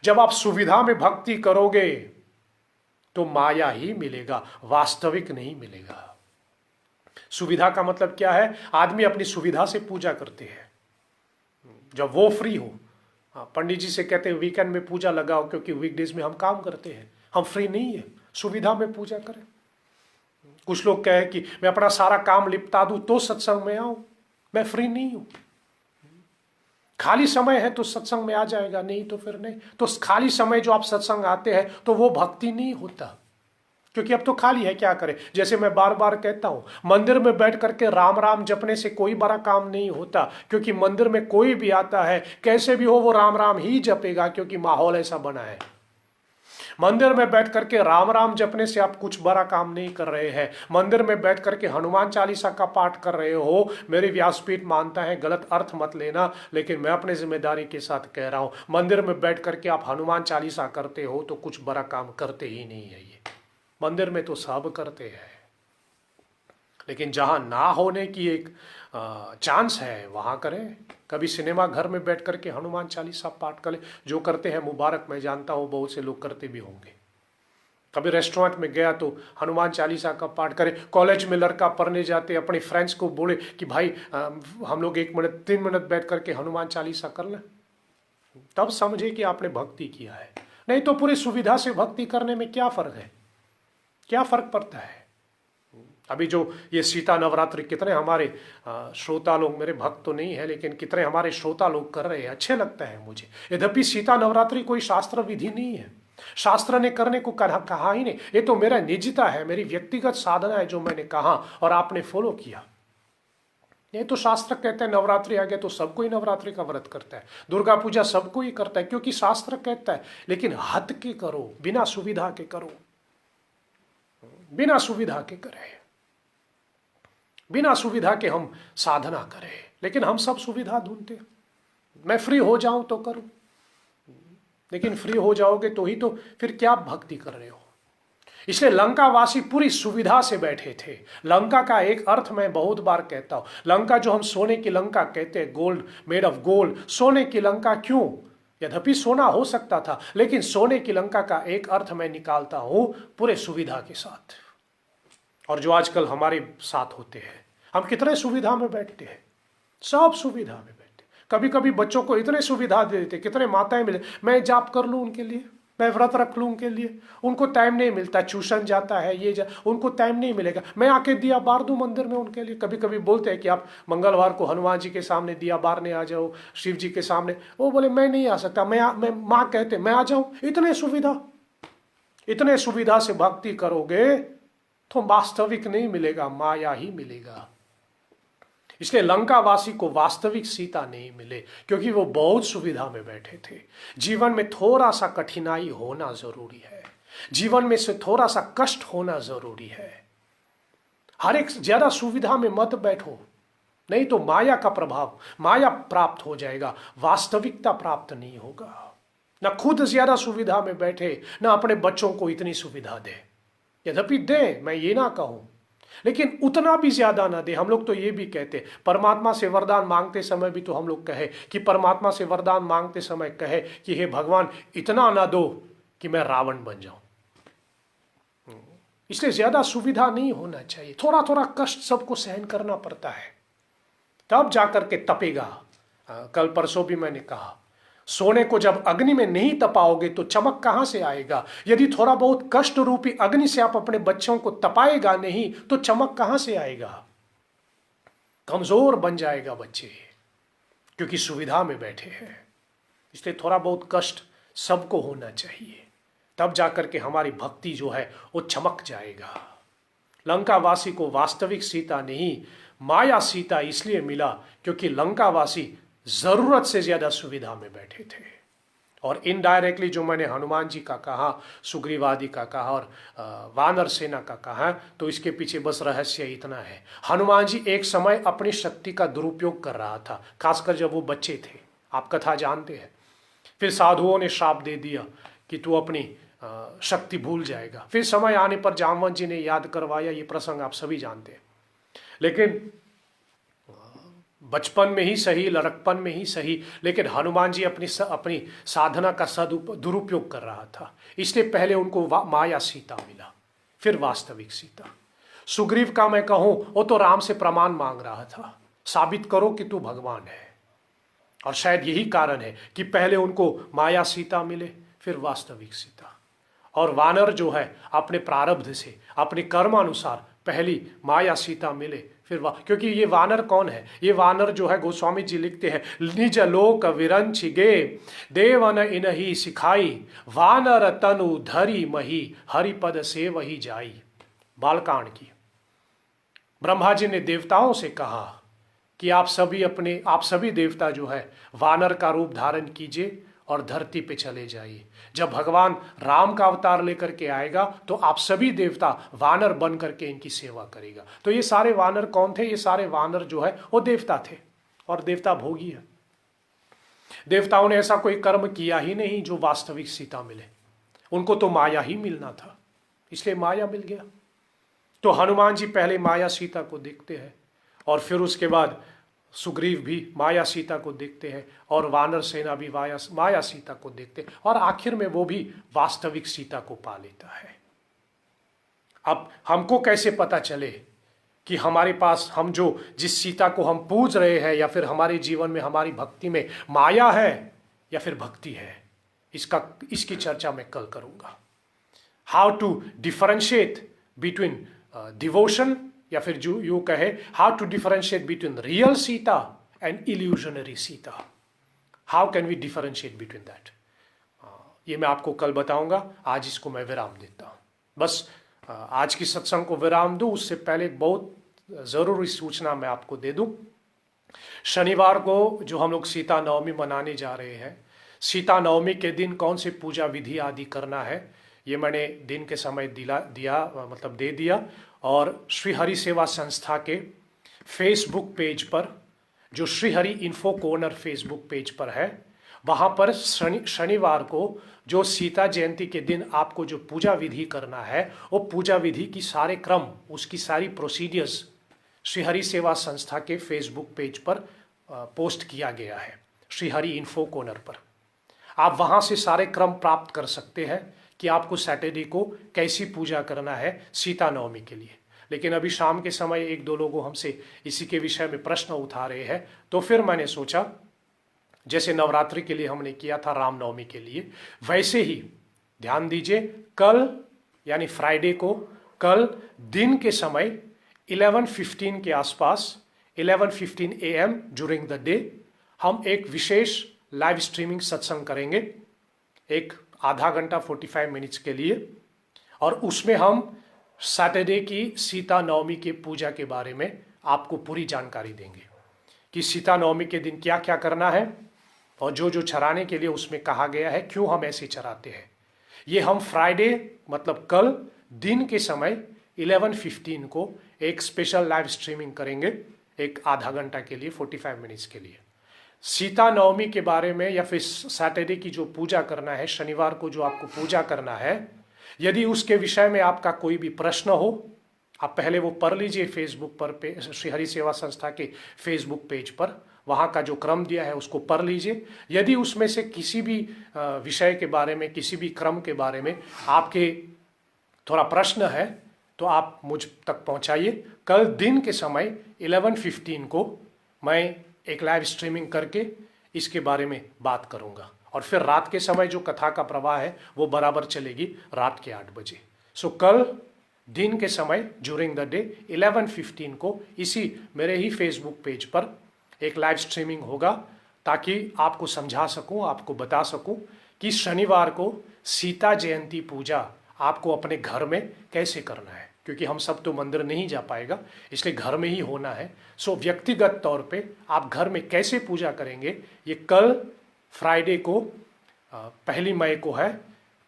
जब आप सुविधा में भक्ति करोगे तो माया ही मिलेगा, वास्तविक नहीं मिलेगा। सुविधा का मतलब क्या है? आदमी अपनी सुविधा से पूजा करते हैं जब वो फ्री हो। पंडित जी से कहते हैं वीकेंड में पूजा लगाओ, क्योंकि वीकडेज में हम काम करते हैं, हम फ्री नहीं है, सुविधा में पूजा करें। कुछ लोग कहे कि मैं अपना सारा काम निपटा दूं तो सत्संग में आऊं, मैं फ्री नहीं हूं। खाली समय है तो सत्संग में आ जाएगा, नहीं तो फिर नहीं। तो खाली समय जो आप सत्संग आते हैं तो वो भक्ति नहीं होता, क्योंकि अब तो खाली है, क्या करें। जैसे मैं बार बार कहता हूं, मंदिर में बैठ करके राम राम जपने से कोई बड़ा काम नहीं होता, क्योंकि मंदिर में कोई भी आता है कैसे भी हो वो राम राम ही जपेगा, क्योंकि माहौल ऐसा बना है। मंदिर में बैठ करके राम राम जपने से आप कुछ बड़ा काम नहीं कर रहे हैं। मंदिर में बैठ करके हनुमान चालीसा का पाठ कर रहे हो, मेरी व्यासपीठ मानता है, गलत अर्थ मत लेना, लेकिन मैं अपने जिम्मेदारी के साथ कह रहा हूं, मंदिर में बैठ करके आप हनुमान चालीसा करते हो तो कुछ बड़ा काम करते ही नहीं है। ये मंदिर में तो सब करते हैं, लेकिन जहां ना होने की एक चांस है वहां करें। कभी सिनेमा घर में बैठ करके हनुमान चालीसा पाठ करें, जो करते हैं मुबारक, मैं जानता हूं बहुत से लोग करते भी होंगे। कभी रेस्टोरेंट में गया तो हनुमान चालीसा का पाठ करें। कॉलेज में लड़का पढ़ने जाते अपने फ्रेंड्स को बोले कि भाई हम लोग 1 मिनट 3 मिनट बैठ करके हनुमान चालीसा कर लें, तब समझे कि आपने भक्ति किया है। नहीं तो पूरी सुविधा से भक्ति करने में क्या फर्क है, क्या फर्क पड़ता है। अभी जो ये सीता नवरात्रि कितने हमारे श्रोता लोग, मेरे भक्त तो नहीं है लेकिन कितने हमारे श्रोता लोग कर रहे हैं, अच्छे लगता है मुझे। यद्यपि सीता नवरात्रि कोई शास्त्र विधि नहीं है, शास्त्र ने करने को कहा ही नहीं, ये तो मेरा निजता है, मेरी व्यक्तिगत साधना है जो मैंने कहा और आपने फॉलो किया। ये तो शास्त्र कहते हैं नवरात्रि आ गया तो सबको ही नवरात्रि का व्रत करता है, दुर्गा पूजा सबको ही करता है, क्योंकि शास्त्र कहता है। लेकिन हद के करो, बिना सुविधा के करो, बिना सुविधा के करें, बिना सुविधा के हम साधना करें। लेकिन हम सब सुविधा ढूंढते, मैं फ्री हो जाऊं तो करूं, लेकिन फ्री हो जाओगे तो ही तो फिर क्या भक्ति कर रहे हो। इसलिए लंका वासी पूरी सुविधा से बैठे थे। लंका का एक अर्थ मैं बहुत बार कहता हूं, लंका जो हम सोने की लंका कहते हैं, गोल्ड मेड ऑफ गोल्ड, सोने की लंका क्यों? यद्यपि सोना हो सकता था, लेकिन सोने की लंका का एक अर्थ मैं निकालता हूं पूरे सुविधा के साथ। और जो आजकल हमारे साथ होते हैं, हम कितने सुविधा में बैठते हैं, सब सुविधा में बैठते। कभी कभी बच्चों को इतने सुविधा दे देते, कितने माताएं मिले, मैं जाप कर लूं उनके लिए, मैं व्रत रख लूं उनके लिए, उनको टाइम नहीं मिलता, ट्यूशन जाता है, ये उनको टाइम नहीं मिलेगा, मैं आके दिया बार दूं मंदिर में उनके लिए। कभी कभी बोलते हैं कि आप मंगलवार को हनुमान जी के सामने दिया बारने आ जाओ, शिव जी के सामने, वो बोले मैं नहीं आ सकता, मैं माँ कहते मैं आ जाऊं। इतने सुविधा से भक्ति करोगे तो वास्तविक नहीं मिलेगा, माया ही मिलेगा। इसलिए लंकावासी को वास्तविक सीता नहीं मिले, क्योंकि वो बहुत सुविधा में बैठे थे। जीवन में थोड़ा सा कठिनाई होना जरूरी है, जीवन में से थोड़ा सा कष्ट होना जरूरी है। हर एक ज्यादा सुविधा में मत बैठो, नहीं तो माया का प्रभाव, माया प्राप्त हो जाएगा, वास्तविकता प्राप्त नहीं होगा। ना खुद ज्यादा सुविधा में बैठे, ना अपने बच्चों को इतनी सुविधा दे। यद्यपि दे, मैं ये ना कहूं, लेकिन उतना भी ज्यादा ना दे। हम लोग तो ये भी कहते, परमात्मा से वरदान मांगते समय भी तो हम लोग कहे कि परमात्मा से वरदान मांगते समय कहे कि हे भगवान इतना ना दो कि मैं रावण बन जाऊं। इसलिए ज्यादा सुविधा नहीं होना चाहिए, थोड़ा थोड़ा कष्ट सबको सहन करना पड़ता है, तब जाकर के तपेगा। कल परसों भी मैंने कहा, सोने को जब अग्नि में नहीं तपाओगे तो चमक कहां से आएगा। यदि थोड़ा बहुत कष्ट रूपी अग्नि से आप अपने बच्चों को तपाएगा नहीं तो चमक कहां से आएगा। कमजोर बन जाएगा बच्चे, क्योंकि सुविधा में बैठे हैं। इसलिए थोड़ा बहुत कष्ट सबको होना चाहिए, तब जाकर के हमारी भक्ति जो है वो चमक जाएगा। लंकावासी को वास्तविक सीता नहीं, माया सीता इसलिए मिला क्योंकि लंकावासी जरूरत से ज्यादा सुविधा में बैठे थे। और इनडायरेक्टली जो मैंने हनुमान जी का कहा, सुग्रीवादि का कहा और वानर सेना का कहा, तो इसके पीछे बस रहस्य इतना है, हनुमान जी एक समय अपनी शक्ति का दुरुपयोग कर रहा था, खासकर जब वो बच्चे थे। आप कथा जानते हैं। फिर साधुओं ने श्राप दे दिया कि तू अपनी शक्ति भूल जाएगा। फिर समय आने पर जामवंत जी ने याद करवाया, ये प्रसंग आप सभी जानते हैं। लेकिन बचपन में ही सही, लड़कपन में ही सही, लेकिन हनुमान जी अपनी साधना का दुरुपयोग कर रहा था, इसलिए पहले उनको माया सीता मिला, फिर वास्तविक सीता। सुग्रीव का मैं कहूं, वो तो राम से प्रमाण मांग रहा था, साबित करो कि तू भगवान है। और शायद यही कारण है कि पहले उनको माया सीता मिले, फिर वास्तविक सीता। और वानर जो है अपने प्रारब्ध से, अपने कर्मानुसार पहली माया सीता मिले, फिर क्योंकि ये वानर कौन है? ये वानर जो है, गोस्वामी जी लिखते हैं, निज लोक विरंच गे देवन इनहि सिखाई, वानर तनु धरी मही हरिपद से वही जाई। बालकांड की। ब्रह्मा जी ने देवताओं से कहा कि आप सभी देवता जो है वानर का रूप धारण कीजिए और धरती पे चले जाइए। जब भगवान राम का अवतार लेकर के आएगा तो आप सभी देवता वानर बन करके इनकी सेवा करेगा। तो ये सारे वानर कौन थे? ये सारे वानर जो है वो देवता थे, और देवता भोगी है। देवताओं ने ऐसा कोई कर्म किया ही नहीं जो वास्तविक सीता मिले, उनको तो माया ही मिलना था, इसलिए माया मिल गया। तो हनुमान जी पहले माया सीता को देखते हैं, और फिर उसके बाद सुग्रीव भी माया सीता को देखते हैं, और वानर सेना भी माया सीता को देखते हैं, और आखिर में वो भी वास्तविक सीता को पा लेता है। अब हमको कैसे पता चले कि हमारे पास जिस सीता को हम पूज रहे हैं, या फिर हमारे जीवन में, हमारी भक्ति में माया है या फिर भक्ति है? इसकी चर्चा मैं कल करूंगा। How to differentiate between devotion, या फिर जो यू कहे how to differentiate between real Sita and illusionary Sita. How can we differentiate between that? ये मैं आपको कल बताऊंगा। आज इसको मैं विराम देता हूं। बस आज की सत्संग को विराम दूं उससे पहले एक बहुत जरूरी सूचना मैं आपको दे दूं। शनिवार को जो हम लोग सीता नवमी मनाने जा रहे हैं, सीता नवमी के दिन कौन से पूजा विधि आदि करना है, ये मैंने दिन के समय दे दिया। और श्री हरि सेवा संस्था के फेसबुक पेज पर, जो Shri Hari info corner Facebook page पर है, वहाँ पर शनिवार को जो सीता जयंती के दिन आपको जो पूजा विधि करना है, वो पूजा विधि की सारे क्रम, उसकी सारी प्रोसीडियर्स श्री हरि सेवा संस्था के फेसबुक पेज पर पोस्ट किया गया है, श्री हरि इन्फो कॉर्नर पर। आप वहाँ से सारे क्रम प्राप्त कर सकते हैं कि आपको सैटरडे को कैसी पूजा करना है सीता नवमी के लिए। लेकिन अभी शाम के समय एक दो लोगों हमसे इसी के विषय में प्रश्न उठा रहे हैं, तो फिर मैंने सोचा जैसे नवरात्रि के लिए हमने किया था रामनवमी के लिए, वैसे ही ध्यान दीजिए, कल यानी फ्राइडे को, कल दिन के समय 11:15 के आसपास, 11:15 AM ड्यूरिंग द डे, हम एक विशेष लाइव स्ट्रीमिंग सत्संग करेंगे, एक आधा घंटा 45 मिनट्स के लिए। और उसमें हम सैटरडे की सीता नवमी के पूजा के बारे में आपको पूरी जानकारी देंगे कि सीता नवमी के दिन क्या क्या करना है, और जो चराने के लिए उसमें कहा गया है, क्यों हम ऐसे चराते हैं। ये हम फ्राइडे मतलब कल दिन के समय 11:15 को एक स्पेशल लाइव स्ट्रीमिंग करेंगे, एक आधा घंटा के लिए, 45 मिनट्स के लिए। सीता नवमी के बारे में, या फिर सैटरडे की जो पूजा करना है, शनिवार को जो आपको पूजा करना है, यदि उसके विषय में आपका कोई भी प्रश्न हो, आप पहले वो पढ़ लीजिए फेसबुक पर, श्री हरि सेवा संस्था के फेसबुक पेज पर, वहाँ का जो क्रम दिया है उसको पढ़ लीजिए। यदि उसमें से किसी भी विषय के बारे में, किसी भी क्रम के बारे में आपके थोड़ा प्रश्न है, तो आप मुझ तक पहुँचाइए। कल दिन के समय 11:15 को मैं एक लाइव स्ट्रीमिंग करके इसके बारे में बात करूंगा, और फिर रात के समय जो कथा का प्रवाह है वो बराबर चलेगी रात के 8 बजे। सो कल दिन के समय ड्यूरिंग द डे 11:15 को इसी मेरे ही फेसबुक पेज पर एक लाइव स्ट्रीमिंग होगा, ताकि आपको समझा सकूं, आपको बता सकूं कि शनिवार को सीता जयंती पूजा आपको अपने घर में कैसे करना है, क्योंकि हम सब तो मंदिर नहीं जा पाएगा, इसलिए घर में ही होना है। सो व्यक्तिगत तौर पे आप घर में कैसे पूजा करेंगे, ये कल फ्राइडे को 1 मई को है।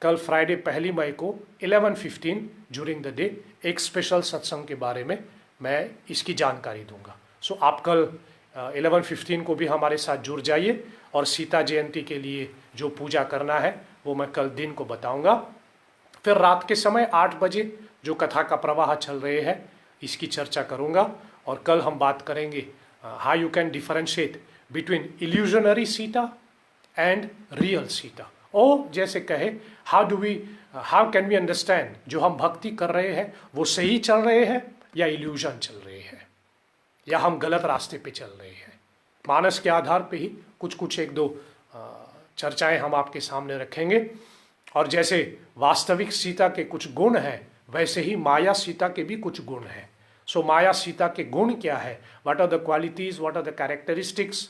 कल फ्राइडे 1 मई को 11:15 ड्यूरिंग द डे एक स्पेशल सत्संग के बारे में मैं इसकी जानकारी दूंगा। सो आप कल 11:15 को भी हमारे साथ जुड़ जाइए और सीता जयंती के लिए जो पूजा करना है वो मैं कल दिन को बताऊंगा। फिर रात के समय 8 बजे जो कथा का प्रवाह चल रहे हैं इसकी चर्चा करूंगा। और कल हम बात करेंगे how you can differentiate between illusionary Sita and real Sita. ओ जैसे कहे हाउ कैन वी अंडरस्टैंड जो हम भक्ति कर रहे हैं वो सही चल रहे हैं या इल्यूजन चल रहे हैं, या हम गलत रास्ते पे चल रहे हैं। मानस के आधार पे ही कुछ एक दो चर्चाएं हम आपके सामने रखेंगे। और जैसे वास्तविक सीता के कुछ गुण हैं वैसे ही माया सीता के भी कुछ गुण हैं। सो माया सीता के गुण क्या है, what are the qualities, what are the characteristics,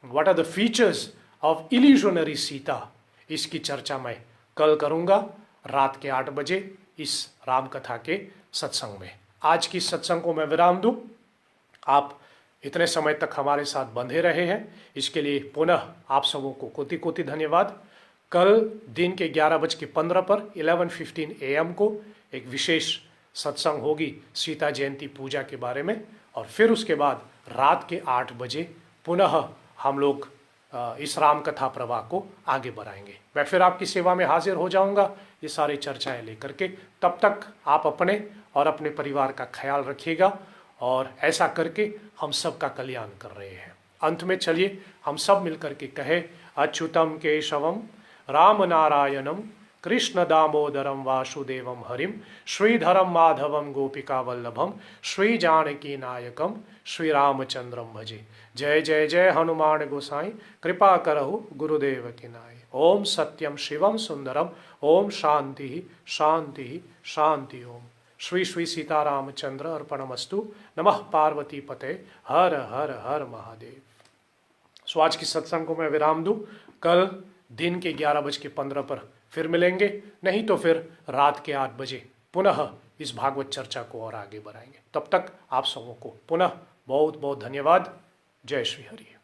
what are the features of illusionary Sita, इसकी चर्चा मैं कल करूंगा रात के 8 बजे इस राम कथा के सत्संग में। आज की सत्संग को मैं विराम दूं। आप इतने समय तक हमारे साथ बंधे रहे हैं, इसके लिए पुनः आप सबों को कोटि कोटि धन्यवाद। कल दिन के 11:15 पर 11:15 AM को एक विशेष सत्संग होगी सीता जयंती पूजा के बारे में, और फिर उसके बाद रात के 8 बजे पुनः हम लोग इस राम कथा प्रवाह को आगे बढ़ाएंगे। मैं फिर आपकी सेवा में हाजिर हो जाऊंगा ये सारी चर्चाएं लेकर के। तब तक आप अपने और अपने परिवार का ख्याल रखिएगा, और ऐसा करके हम सब का कल्याण कर रहे हैं। अंत में चलिए हम सब मिलकर के कहे, अच्युतम केशवम राम नारायणम कृष्ण दामोदरम वासुदेवम हरिम श्रीधरम माधवम गोपिका वल्लभम श्री जानकी नायकम श्री रामचंद्रम भजे। जय जय जय हनुमान गोसाई कृपा करहु गुरुदेव की नाय। ओम सत्यम शिवम सुंदरम ओम शांति शांति शांति। ओम श्री श्री सीतारामचंद्र अर्पणमस्तु। नमः पार्वती पते हर हर हर महादेव। सो आज की सत्संग को मैं विराम दूं। कल दिन के 11:15 पर फिर मिलेंगे, नहीं तो फिर रात के 8 बजे पुनः इस भागवत चर्चा को और आगे बढ़ाएंगे। तब तक आप सबों को पुनः बहुत बहुत धन्यवाद। जय श्री हरि।